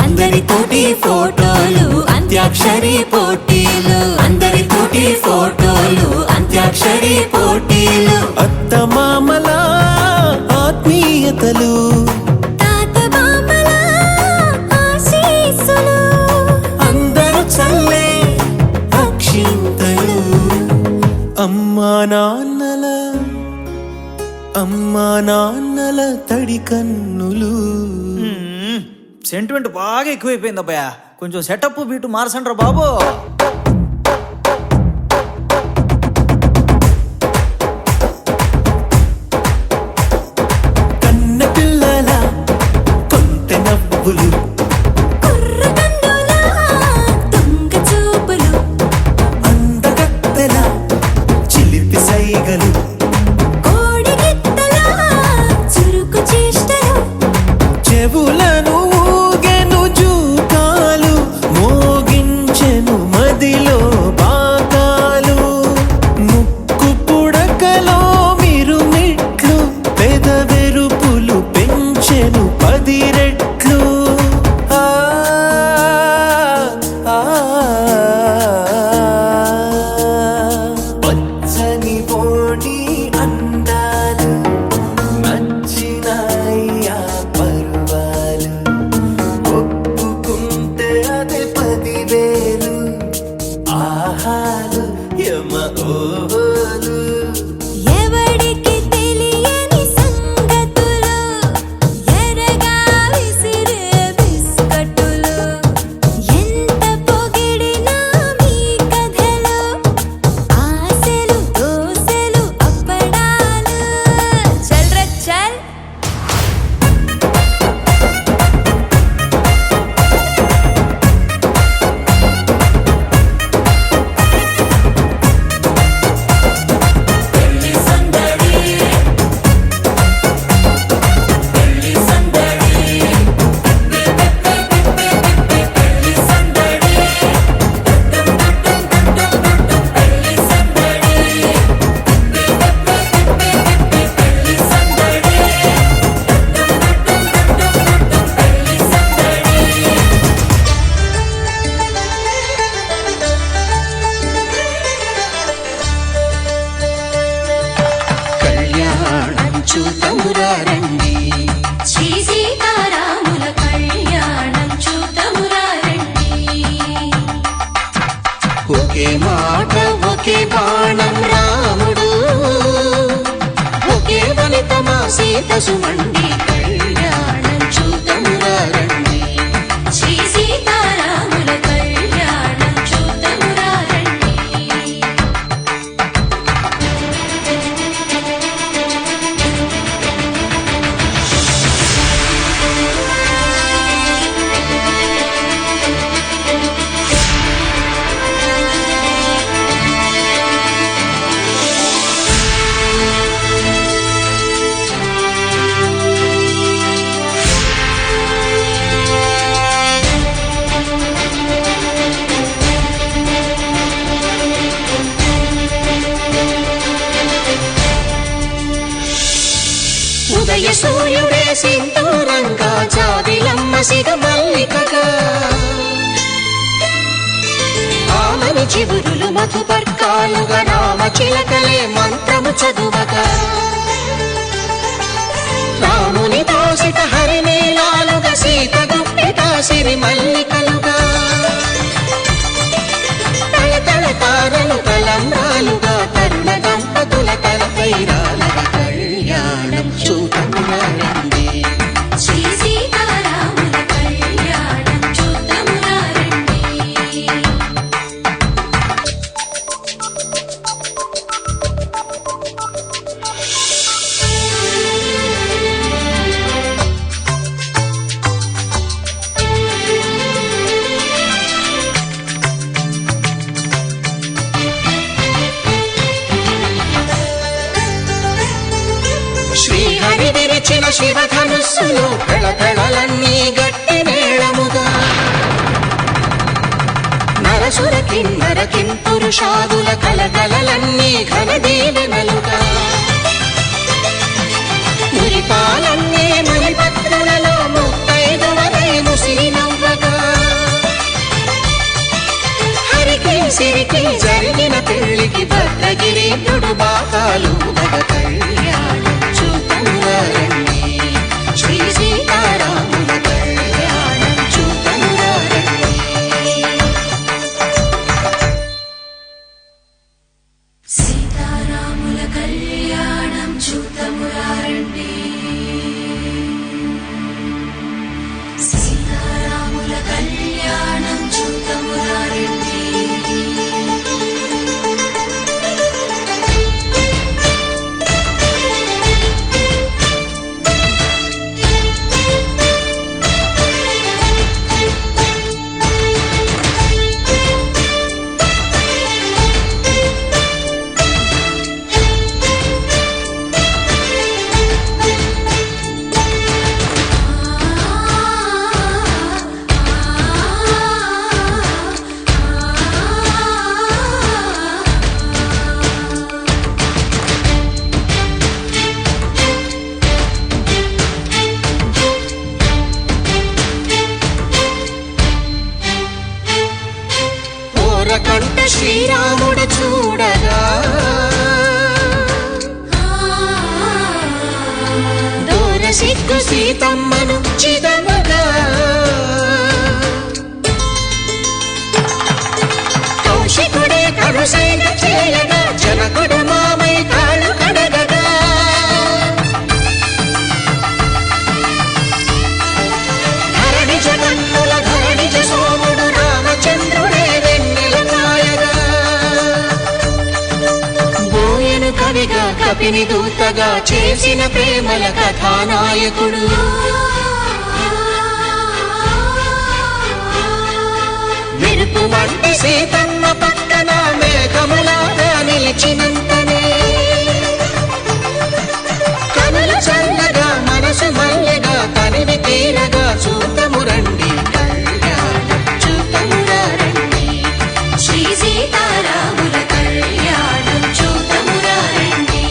అందరితోటి ఫోటోలు అంత్యాక్షరి పోటీలు అందరితోటి ఫోటోలు అంత్యాక్షరి పోటీలు అత్తమామల ఆత్మీయతలు తాత బామ్మల ఆశీస్సులు అందరూ చల్లే అక్షింతలు అమ్మా నాన్నల తడి కన్నులు సెంటిమెంట్ బాగా ఎక్కువైపోయింది అబ్బాయా కొంచెం సెటప్ బీటు మార్చండ్రా బాబు కన్న పిల్లల కొంటె నవ్వులు కుర్రకన్నుల దొంగ చూపులు అందగత్తెల చిలిపి సైగలు కోడి గిత్తల చురుకు చేష్టలు చెవులను ఊగెను జూకాలు మోగించెను మదిలో బాకాలు ముక్కు పుడకలో మిరుమిట్లు పెదవెరుపులు పెంచెను 10 రెట్లు ఒకే మాట ఒకే బాణం రాముడు, ఒకే వనితమా సీత సుమండి కళ్యాణం చూద్దామురా రండి. శ్రీ సీతారాముల కళ్యాణం చూద్దామురా రండి. ఉదయ సూర్యుడే సింధూరంగా జాబిలమ్మ సిగ మల్లికగా, ఆమని చివురులు మధుపర్కాలుగా రామ చిలకలే మంత్రము చదువగా, రాముని దోసిట హరినీలాలుగా సీత గుప్పిట సిరి మల్లికలుగా, తళతళ తారలు తలంబ్రాలుగా తరుణ దంపతుల తలపైరాలుగా కళ్యాణం చూద్దామురా రండి. శ్రీ సీతారాముల కళ్యాణం చూద్దామురా రండి. శ్రీహరి విరిచిన శివధనుస్సులో పెళపెళలన్నీ గట్టి మేళముగా, నరసుర కిన్నర కింపురుషాదుల కలకలలన్నీ ఘన దీవెనలుగా, మురిపాలన్నీ మణిపత్రులలో ముత్తైదువలై ముసిరి నవ్వగా, హరికి సిరికి జరిగిన పెళ్లికి భద్రగిరీంద్రుడు బాకాలు కళ్యాణం చూద్దామురా రండి. శ్రీ సీతారాముల కళ్యాణం చూద్దామురా రండి. సీతారాముల కళ్యాణం చూద్దామురా రండి. సీతారాముల కళ్యాణం చూద్దామురా రండి. ఓరకంట శ్రీరాముడు చూడగా, దూర సిగ్గు సీతమ్మను చిదమగా, కౌశికుడే కరుసైన చేయగా జనకుడు మామై కాళ్ళు కడగగా, ధరణి జగన్నుల ధరణిజ సోముడు రామచంద్రుడే వెన్నెల కాయగా, బోయను కవిగా కపిని దూతగా చేసిన ప్రేమల కథానాయకుడు, మెరుపు వంటి సీతమ్మ పక్కన మేఘములాగా నిలిచినంతనే, కనులు చల్లగా మనసు మల్లెగా తనివి తీరగా చూద్దాము రండి. కళ్యాణం చూద్దామురా రండి. శ్రీ సీతారాముల కళ్యాణం చూద్దామురా రండి.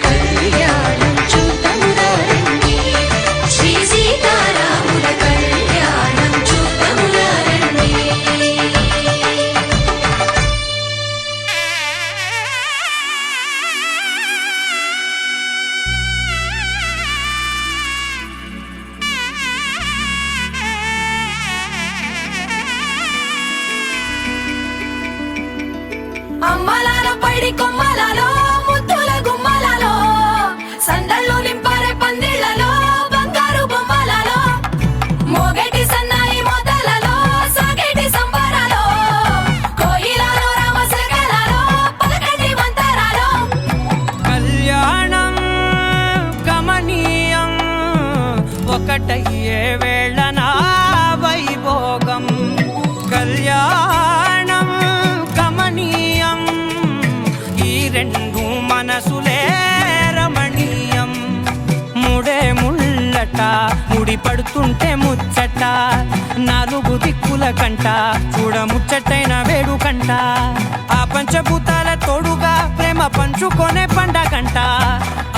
కళ్యాణం చూద్దామురా రండి. శ్రీ సీతారాముల కళ్యాణం చూద్దామురా రండి. పడి కొమ్మలలో ముద్దుల గుమ్మలలో సందళ్ళు నింపారే పందిళ్లలో బంగారు బొమ్మలలో మోగేటి సన్నాయి మొదలలో సాగేటి సంబరాలో కోయిలలో రామశకలలో పలకటి మంతరాలో కళ్యాణం గమనీయం ఒకటయ్యే వేళ నా వైభోగం కళ్యాణం గమనీయం ఈ రెండు మనసులే రమణీయం ముడే ముళ్ళట ముడి పడుతుంటే ముచ్చట నాలుగు దిక్కుల కంట చూడ ముచ్చటైన వేడుకంట ఆ పంచభూతాల తోడుగా ప్రేమ పంచుకొనే పండగంట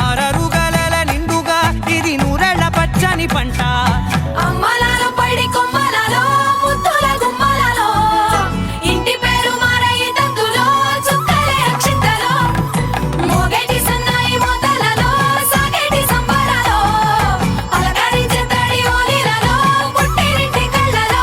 ఆరరుగల నిండుగా ఇది నూరెళ్ళ పచ్చని పంట అమ్మలలో పడి కొమ్మలలో ముద్దుల గుమ్మలలో ఇంటి పేరు మారయి తంతులో చుక్కలే అక్షింతలో మోగేటి సన్నాయి మొదలలో సాగేటి సంబరాలో పలకరించే తడి ఓలిలలో పుట్టినింటి కళ్ళలో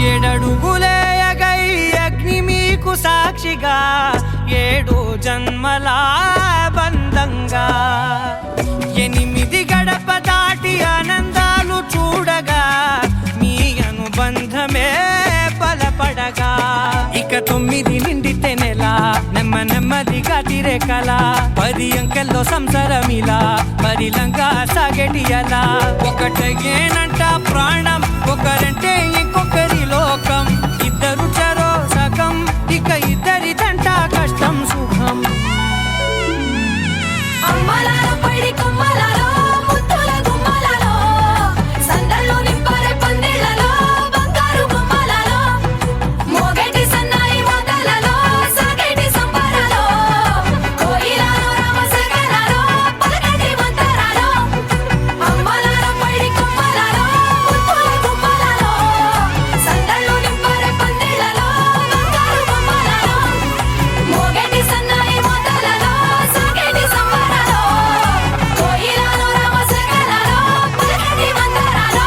ఏడడుగులే ఎగై అగ్ని మీకు సాక్షిగా ఏడు జన్మల బంధంగా 8 గడప దాటి ఆనందాలు చూడగా మీ అనుబంధమే బలపడగా ఇక 9 నిండితే నెల నెమ్మదిగా తిరే కల 10 అంకెల్లో సంసారమిలా పరిలంగా సాగేటి అలా ఒకటేనంట ప్రాణం ఒకరంటే ఇంకొకరి లోకం ఇద్దరు చరో సగం ఇక ఇద్దరిదంట కష్టం సుఖం అమ్మలలో పడి కొమ్మలలో ముద్దుల గుమ్మలలో సందళ్ళు నింపారే పందిళ్లలో బంగారు బొమ్మలలో మోగేటి సన్నాయి మొదలలో సాగేటి సంబరాలో కోయిలలో రామశకలలో పలకటి మంతరాలో అమ్మలలో పడి కొమ్మలలో ముద్దుల గుమ్మలలో సందళ్ళు నింపారే పందిళ్లలో బంగారు బొమ్మలలో మోగేటి సన్నాయి మొదలలో సాగేటి సంబరాలో కోయిలలో రామశకలలో పలకటి మంతరాలో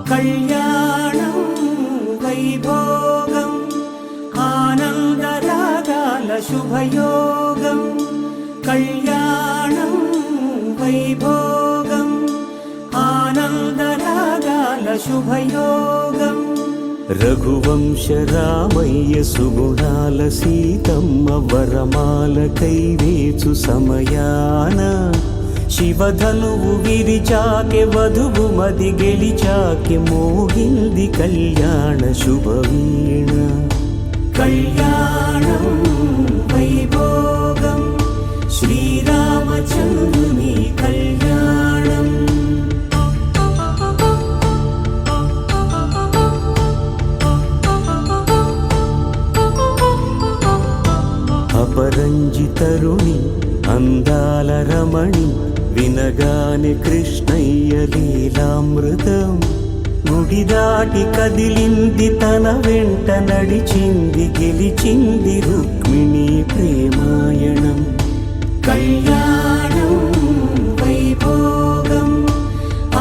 కళ్యాణం వైభోగం ఆనందరాగాల శుభయోగం కళ్యాణం వైభోగం ఆనందరాగాల శుభయోగం రఘువంశ రామయ్య సుగుణాల సీతమ్మ వరమాల కైవేచు సమయాన శివధనువు విరిచాకె వధువు మది గెలిచాకె మోగింది కళ్యాణ శుభవీణ కళ్యాణం వైభోగం శ్రీరామచంద్రుని కళ్యాణం అపరంజి తరుణి అందాల రమణి వినగానే కృష్ణయ్య లీలామృతం గుడి దాటి కదిలింది తన వెంట నడిచింది గెలిచింది రుక్మిణి ప్రేమాయణం కళ్యాణం వైభోగం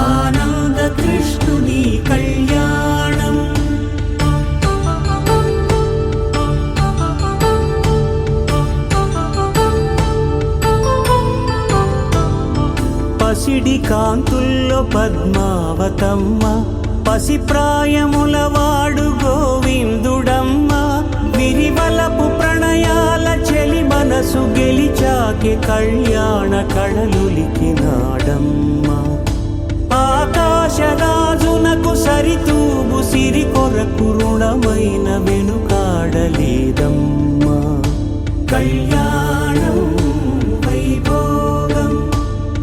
ఆనంద కృష్ణుని కళ్యాణం పసిడి కాంతుల్లో పద్మావతమ్మ పసిప్రాయముల వాడు గోవిందుడమ్మ విరివలపు ప్రణయాల చెలి మనసు గెలిచాకె కళ్యాణ కళలులికినాడమ్మ ఆకాశరాజునకు సరితూగు సిరి కొరకు రుణమైన వెనుకాడలేదమ్మా కళ్యాణం వైభోగం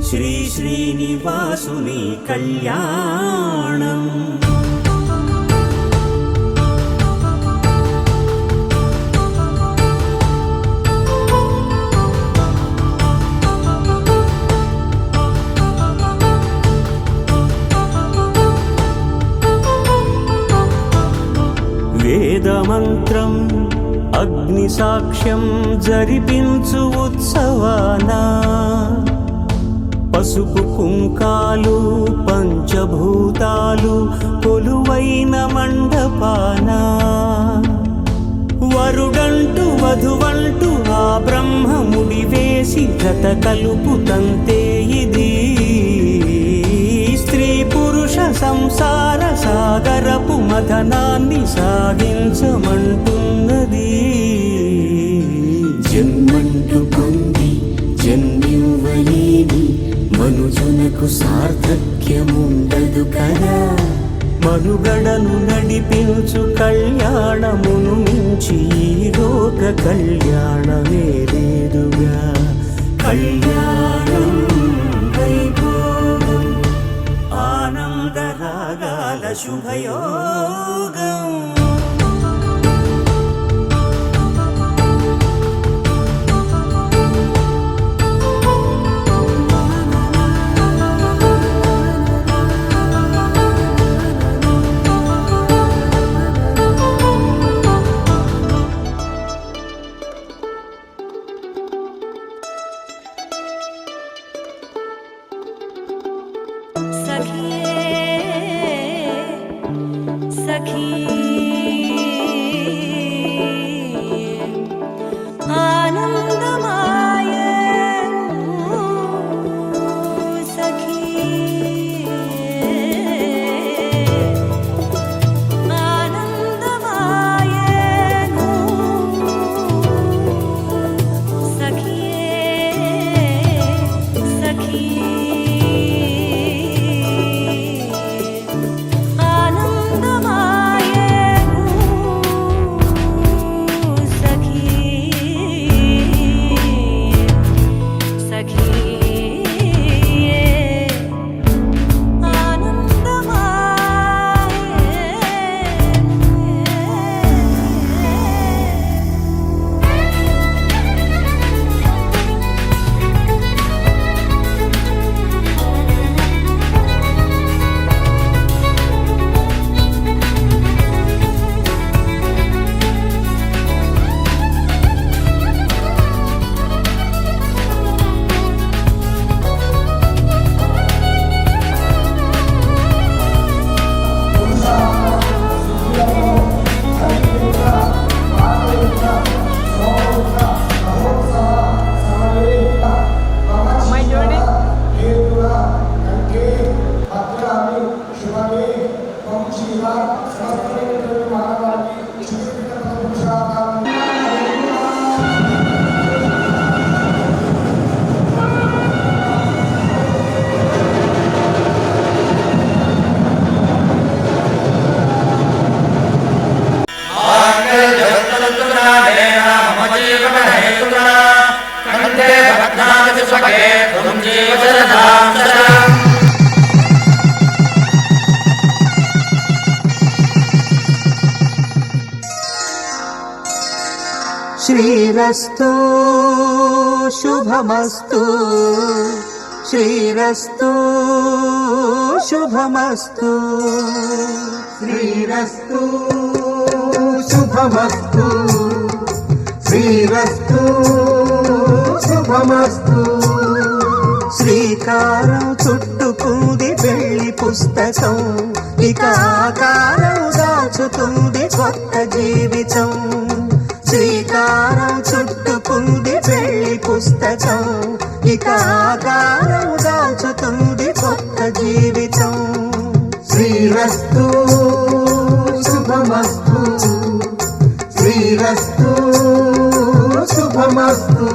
శ్రీ శ్రీనివాసుని కళ్యాణం సముద్రం అగ్ని సాక్ష్యం జరిపించు ఉత్సవాన పసుపు కుంకాలు పంచభూతాలు కొలువైన మండపాన వరుడంటూ వధువంటూ ఆ బ్రహ్మముడి వేసి జత కలుపుతంతే ఇది స్త్రీ పురుష సంసార సాగరపు మథనాన్ని సాగించమంటున్నది. జన్మంటూ పొంది జన్మివ్వలేని మనుజునకు సార్థక్యముండదు కదా. మనుగడను నడిపించు కళ్యాణమును మించి ఈ లోక కళ్యాణమే లేదుగా. కళ్యాణం వైభోగం ఆనందరాగాల శుభయోగం. శ్రీరస్తు శుభమస్తు శ్రీరస్తు శుభమస్తు శ్రీరస్తు శుభమస్తు శ్రీరస్తు శుభమస్తు. శ్రీకారం చుట్టుకుంది పెళ్లి పుస్తకం, ఇక ఆకారం దాచుతుంది కొత్త జీవితం. శ్రీకారం చుట్టుకుంది పెళ్లి పుస్తకం, ఇక ఆకారం దాచుతుంది కొత్త జీవితం. శ్రీరస్తు శుభమస్తు శ్రీరస్తు శుభమస్తు.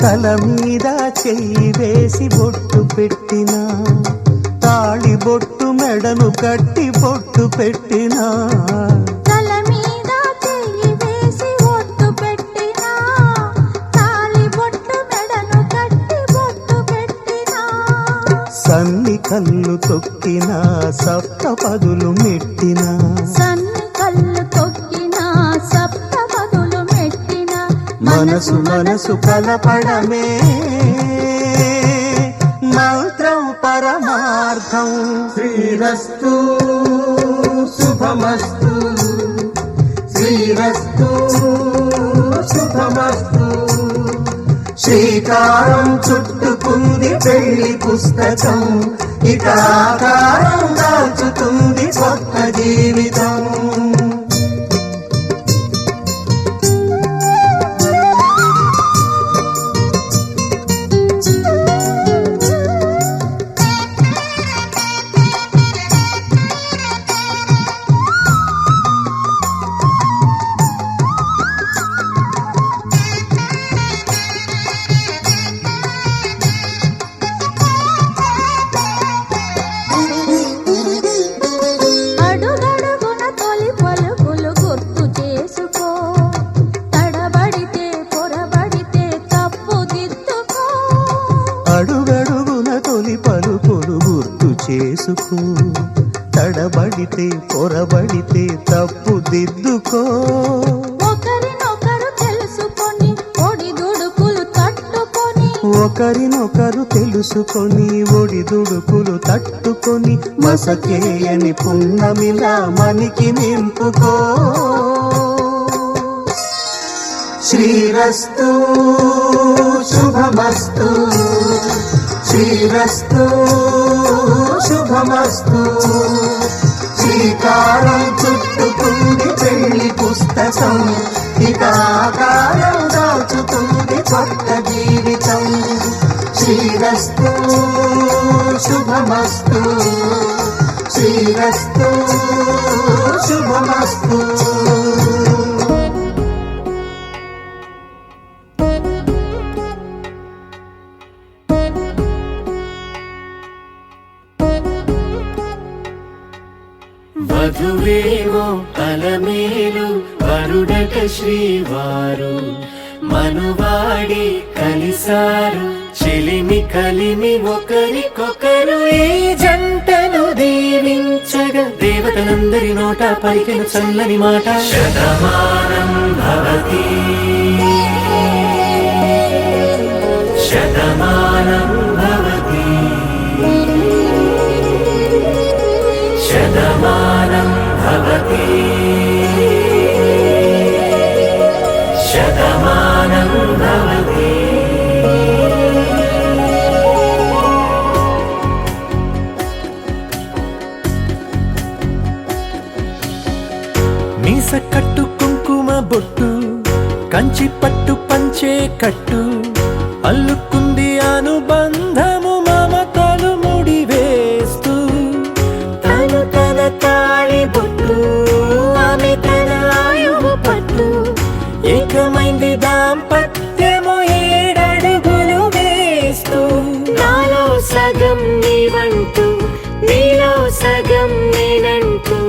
తల మీద చెయ్యి వేసి బొట్టు పెట్టినా, తాళి బొట్టు మెడను కట్టి బొట్టు పెట్టినా. తల మీద చెయ్యి వేసి బొట్టు పెట్టినా, సన్ని కళ్ళు తొక్కిన సప్తపదులు మెట్టిన సన్ని కళ్ళు తొక్కిన సప్తపదులు మెట్టిన మనసు మనసు కలపడమే మంత్రం పరమార్థం. శ్రీరస్తు శుభమస్తు, శ్రీరస్తు శుభమస్తు. శ్రీకారం చుట్టుకుంది పెళ్లి పుస్తకం, ఇక ఆకారం దాచుతుంది కొత్త జీవితం. అడుగడుగున తొలి పలుకులు గుర్తు చేసుకో, తడబడితే పొరబడితే తప్పు దిద్దుకో. అడుగడుగున తొలి పలుకులు గుర్తు చేసుకో, తడబడితే పొరబడితే తప్పు దిద్దుకో. ఒకరినొకరు తెలుసుకొని ఒడిదుడుకులు తట్టుకొని, ఒకరినొకరు తెలుసుకొని ఒడిదుడుకులు తట్టుకొని మసకేయని పున్నమిలా మనికి నింపుకో. శ్రీరస్తు శుభమస్తు, శ్రీరస్తు శుభమస్తు. శ్రీకారం చుట్టుకుంది పెళ్లి పుస్తకం, ఇక ఆకారం దాచుతుంది కొత్త జీవితం. శ్రీరస్తు శుభమస్తు, శ్రీరస్తు శుభమస్తు. వధువేమో అలమేలు వరుడట శ్రీవారు, మనువాడి కలిసారు చెలిమి కలిమి ఒకరికొకరు. ఈ జంటను దీవించగా దేవతలందరి నోట పలికిన చల్లని మాట శతమానం భవతి, శతమానం భవతి, శతమానం భవతి, శతమానం భవతి. మీస కట్టు కుంకుమ బొట్టు, కంచి పట్టు పంచే కట్టు, అల్లుకుంది అనుబంధము మమతలు ముడివేస్తూ. తను తన తాళి బొట్టు, ఆమె తన ఆయువు పట్టు, ఏకమైంది దాంపత్యము 7 అడుగులు వేస్తూ. నాలో సగం నీవంటూ, నీలో సగం నేనంటూ,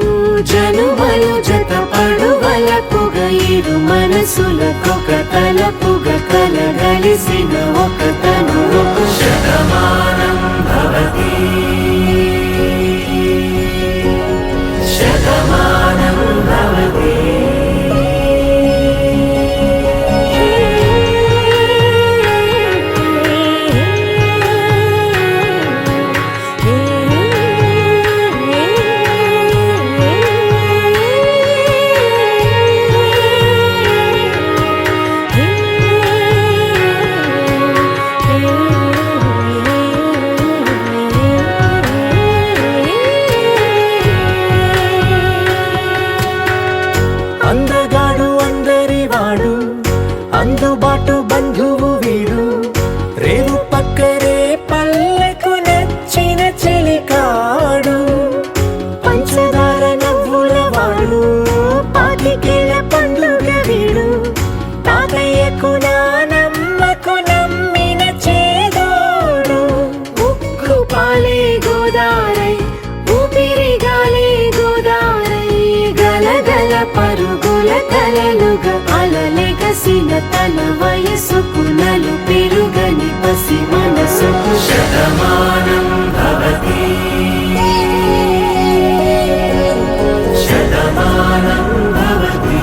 జనుమలు జత పడువలపుగ ఇరు మనసులకొక తలపుగ కలగలిసిన ఒక తను ఒక శతమానం భవతి, శతమానం భవతి. కలలుగా అలలెగసిన తన వయసుకు నలు పెరుగని పసి మనసుకు శతమానం భవతి శతమానం భవతి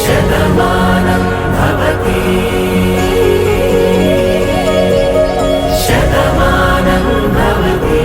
శతమానం భవతి శతమానం భవతి.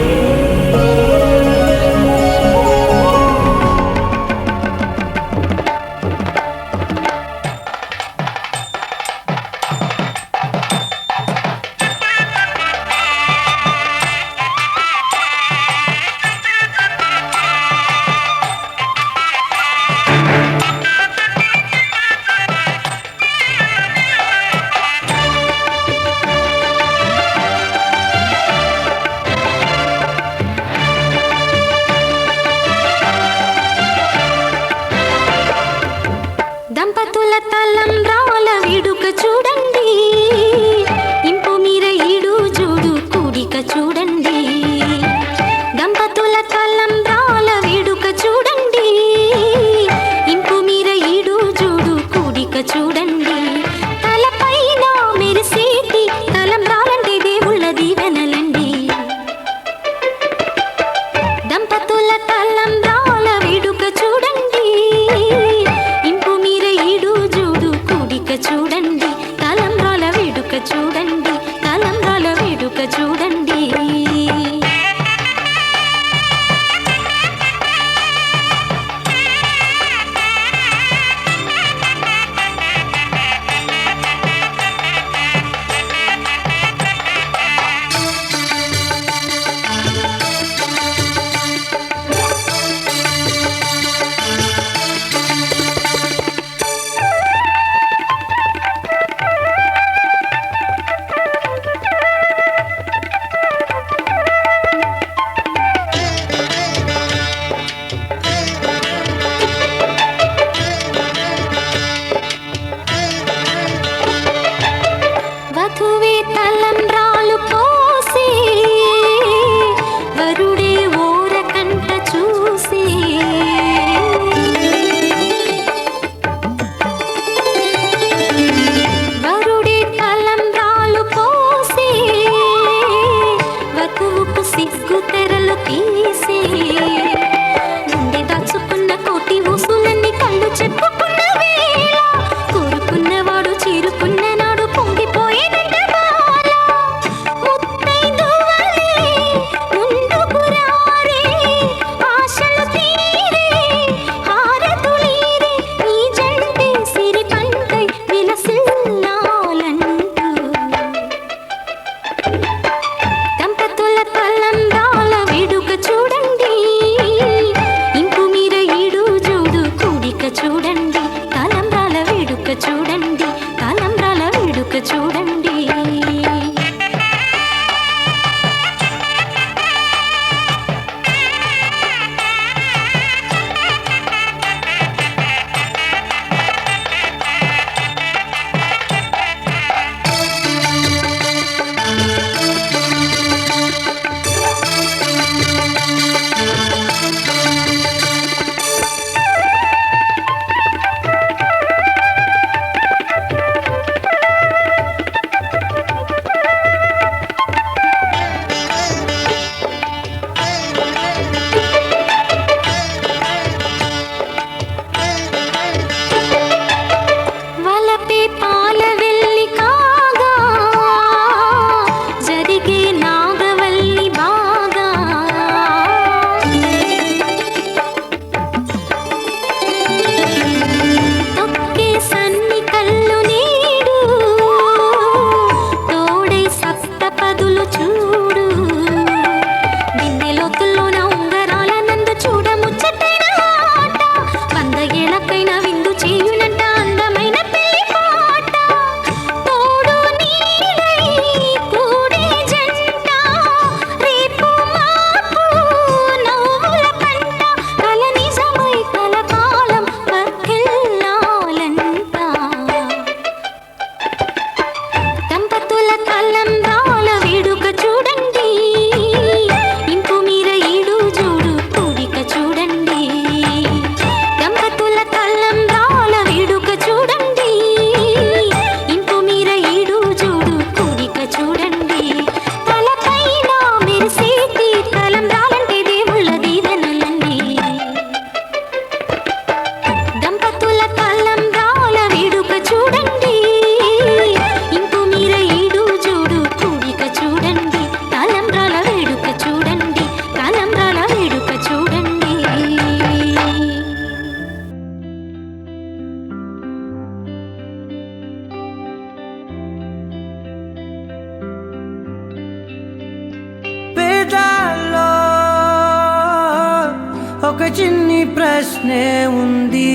చిన్ని ప్రశ్నే ఉంది,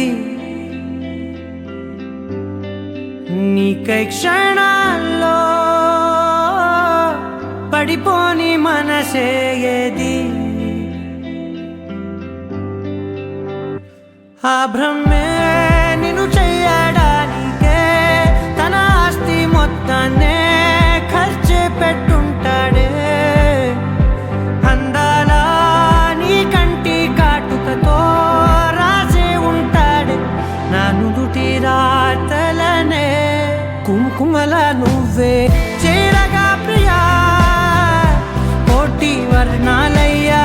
నీకై క్షణాల్లో పడిపోని మనసే ఏది? ఆ భ్రమే నిన్ను చెయ్యడానికే తన ఆస్తి మొత్తాన్నే ఖర్చు పెట్టుంటాడే. అందాల నీ కంటి కాటుకతో రాసే ఉంటాడే నా నుదుటి రాతలనే. కుంకుమల నువ్వే చేరగా ప్రియా, కోటి వర్ణాలయ్యా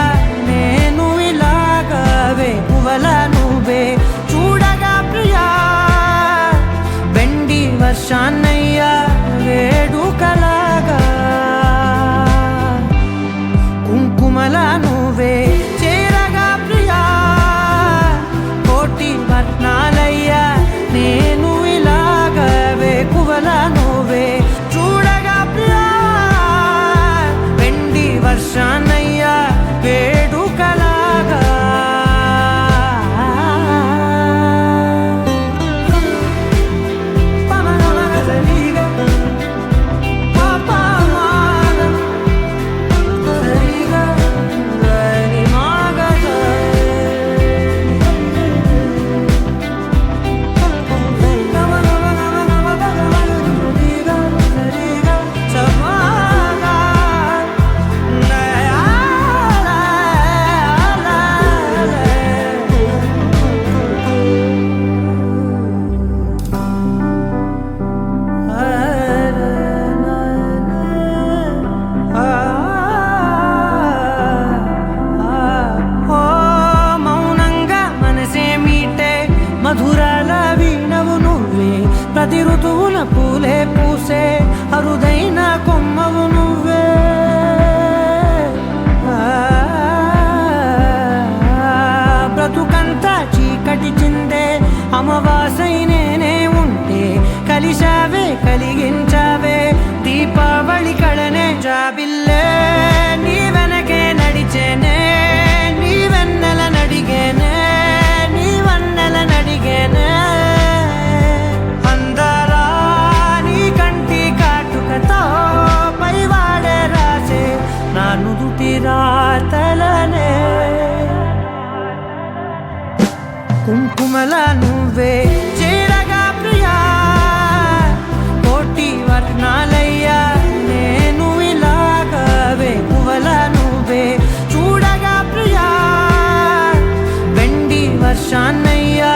నేను ఇలాగవే. పువ్వల నువ్వే చూడగా ప్రియా, వెండి వర్షాన్నయ్యా వేడుకలాగా. కుంకుమల నువ్వే చేరగా ప్రియా, కోటి వర్ణాలయ్యా నేను ఇలాగవే. పువ్వల నువ్వే చూడగా ప్రియా, వెండి వర్షాన్నయ్యా వేడుకలాగా. మధురాల వీణవు నువ్వే, ప్రతి ఋతువున పూలే పూసే అరుదైన కొమ్మవు నువ్వే. బ్రతుకంతా చీకటి చిందే అమవాసై నేనే ఉంటే కలిశావే కలిగించావే దీపావళి కళనే. జాబిల్లే నీ వెనకే నడిచేనే, నీ వెన్నెల నడిగేనే, నీ వన్నెల నడిగేనే. అందరా నీ కంటి కాటుకతో పైవాడే రాసే నా నుదుటి రాతలనే. కుంకుమల నువ్వే చేరగా ప్రియా, కోటి వర్ణాలయ్యా నేను ఇలాగవే. పువ్వల నువ్వే చూడగా ప్రియా, వెండి వర్షాన్నయ్యా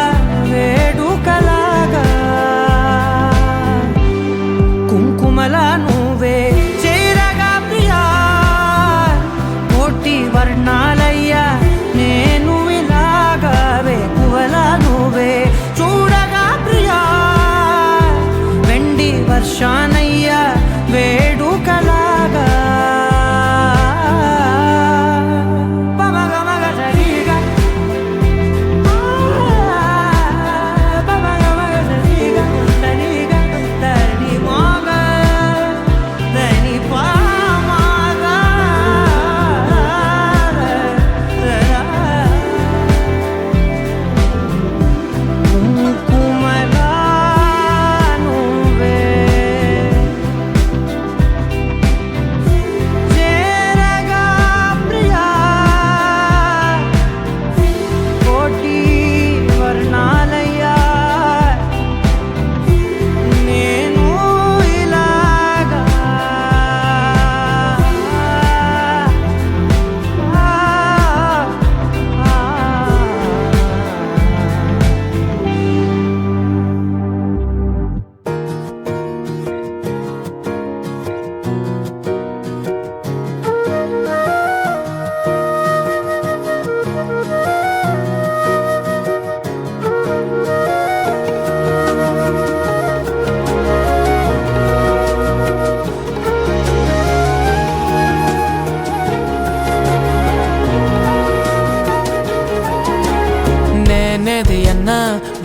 వేడుకలాగా. కుంకుమల నువ్వే చేరగా ప్రియా, కోటి వర్ణాలయ్యా నేను ఇలాగవే. పువ్వల నువ్వే చూడగా ప్రియా, వెండి వర్షాన్నయ్యా వేడుకలాగా.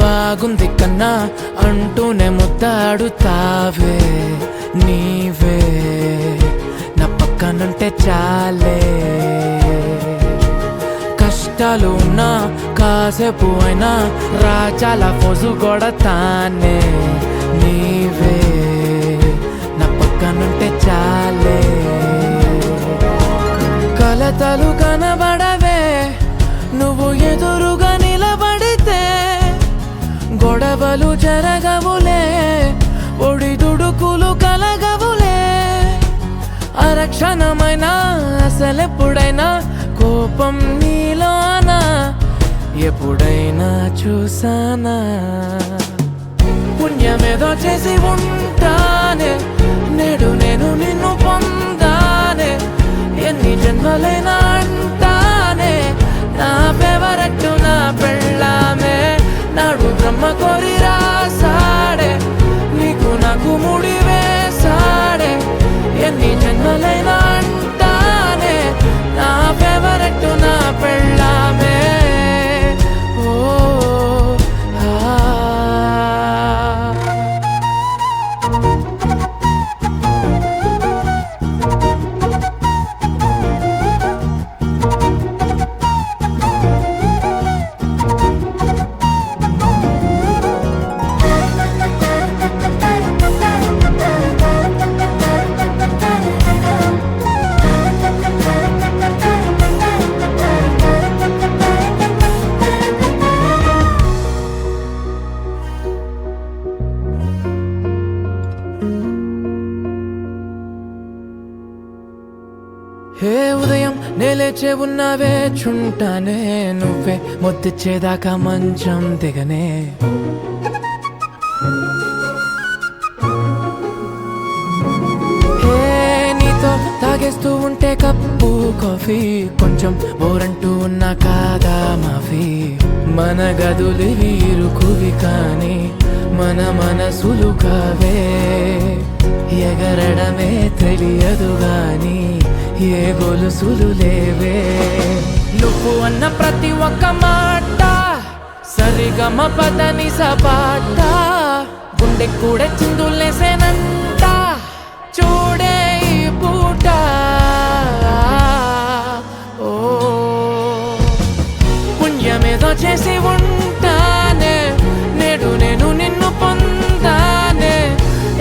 బాగుంది కన్నా అంటూనే ముద్దాడుతావే నీవే నా పక్కనుంటే చాలే. కష్టాలు కష్టాలు ఉన్నా కాసేపు అయినా రాజాల ఫోజు కొడతానే నీవే నా పక్కనుంటే చాలే కలతలు కనబడవే నువ్వు ఎదురుగా నిలబడితే గొడవలు జరగవులే ఒడిదుడుకులు కలగవులే అరక్షణమైనా అసలెప్పుడైనా కోపం నీలోనా ఎప్పుడైనా చూసానా పుణ్యమేదో చేసి ఉంటానే నేడు నేను నిన్ను పొందానే ఎన్ని జన్మలైనా అంటానే నా ఫేవరెట్ నా పెళ్ళామే నాడు బ్రహ్మ కోరి రాసాడే నీకు నాకు ముడి వేసాడే ఎన్ని జన్మలైనా అంటానే నా ఫేవరెట్ నా పెళ్ళామే ఓ హే ఉదయం నేలేచే ఉన్నావే చుంటానే నువ్వే ముద్దిచ్చేదాకా మంచం దిగనే హే నీతో తాగేస్తూ ఉంటే కప్పు కాఫీ కొంచెం బోరంటూ ఉన్నా కాదా మాఫీ మన గదులు వీరుకువి కానీ మన మనసులు కావే ఎగరడమే తెలియదు గాని ఏ గొలుసులు లేవే నువ్వు అన్న ప్రతి ఒక్క మాట సరిగమ పదని సపాట గుండె కూడా చిందులేసేనంట చూడే ఈ పూట ఓ పుణ్యమేదో చేసి ఉంటానే నేడు నేను నిన్ను పొందానే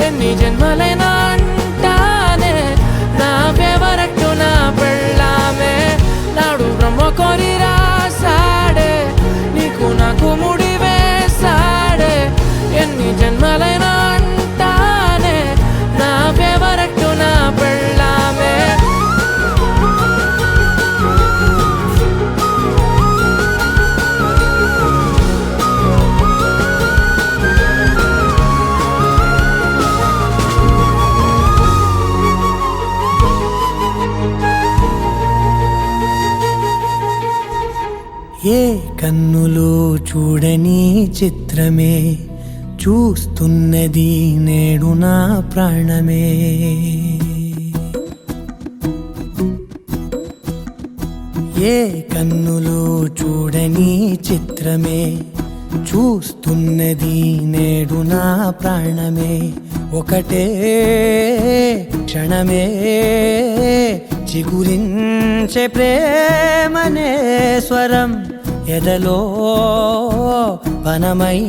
ఎన్ని జన్మలైనా అంటానే నా ఫేవరెట్ నా పెళ్ళామే నాడు బ్రహ్మ కోరి రాసాడే నీకు నాకు ముడి వేసాడే ఎన్ని జన్మలైనా అంటానే నా ఫేవరెట్ నా పెళ్ళామే ఏ కన్నులో చూడని చిత్రమే చూస్తున్నది నేడు నా ప్రాణమే ఏ కన్నులో చూడని చిత్రమే చూస్తున్నది నేడు నా ప్రాణమే ఒకటే క్షణమే చిగురించే ప్రేమనే స్వరం ఎదలో వనమై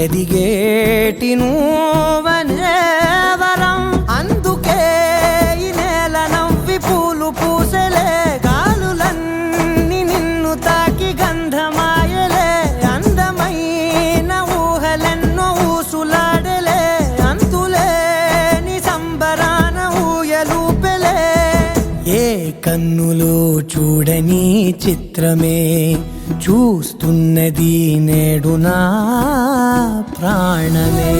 ఎదిగేటి నువ్వనే వరం అందుకే ఈ నేల నవ్వి పూలు పూసలే గాలులన్నీ నిన్ను తాకి గంధమాయలే అందమైన ఊహలెన్నో ఊసులాడలే అంతులేని సంబరాన ఊయలూపెలే ఏ కన్నులో చూడని చిత్రమే చూస్తున్నది నేడు నా ప్రాణమే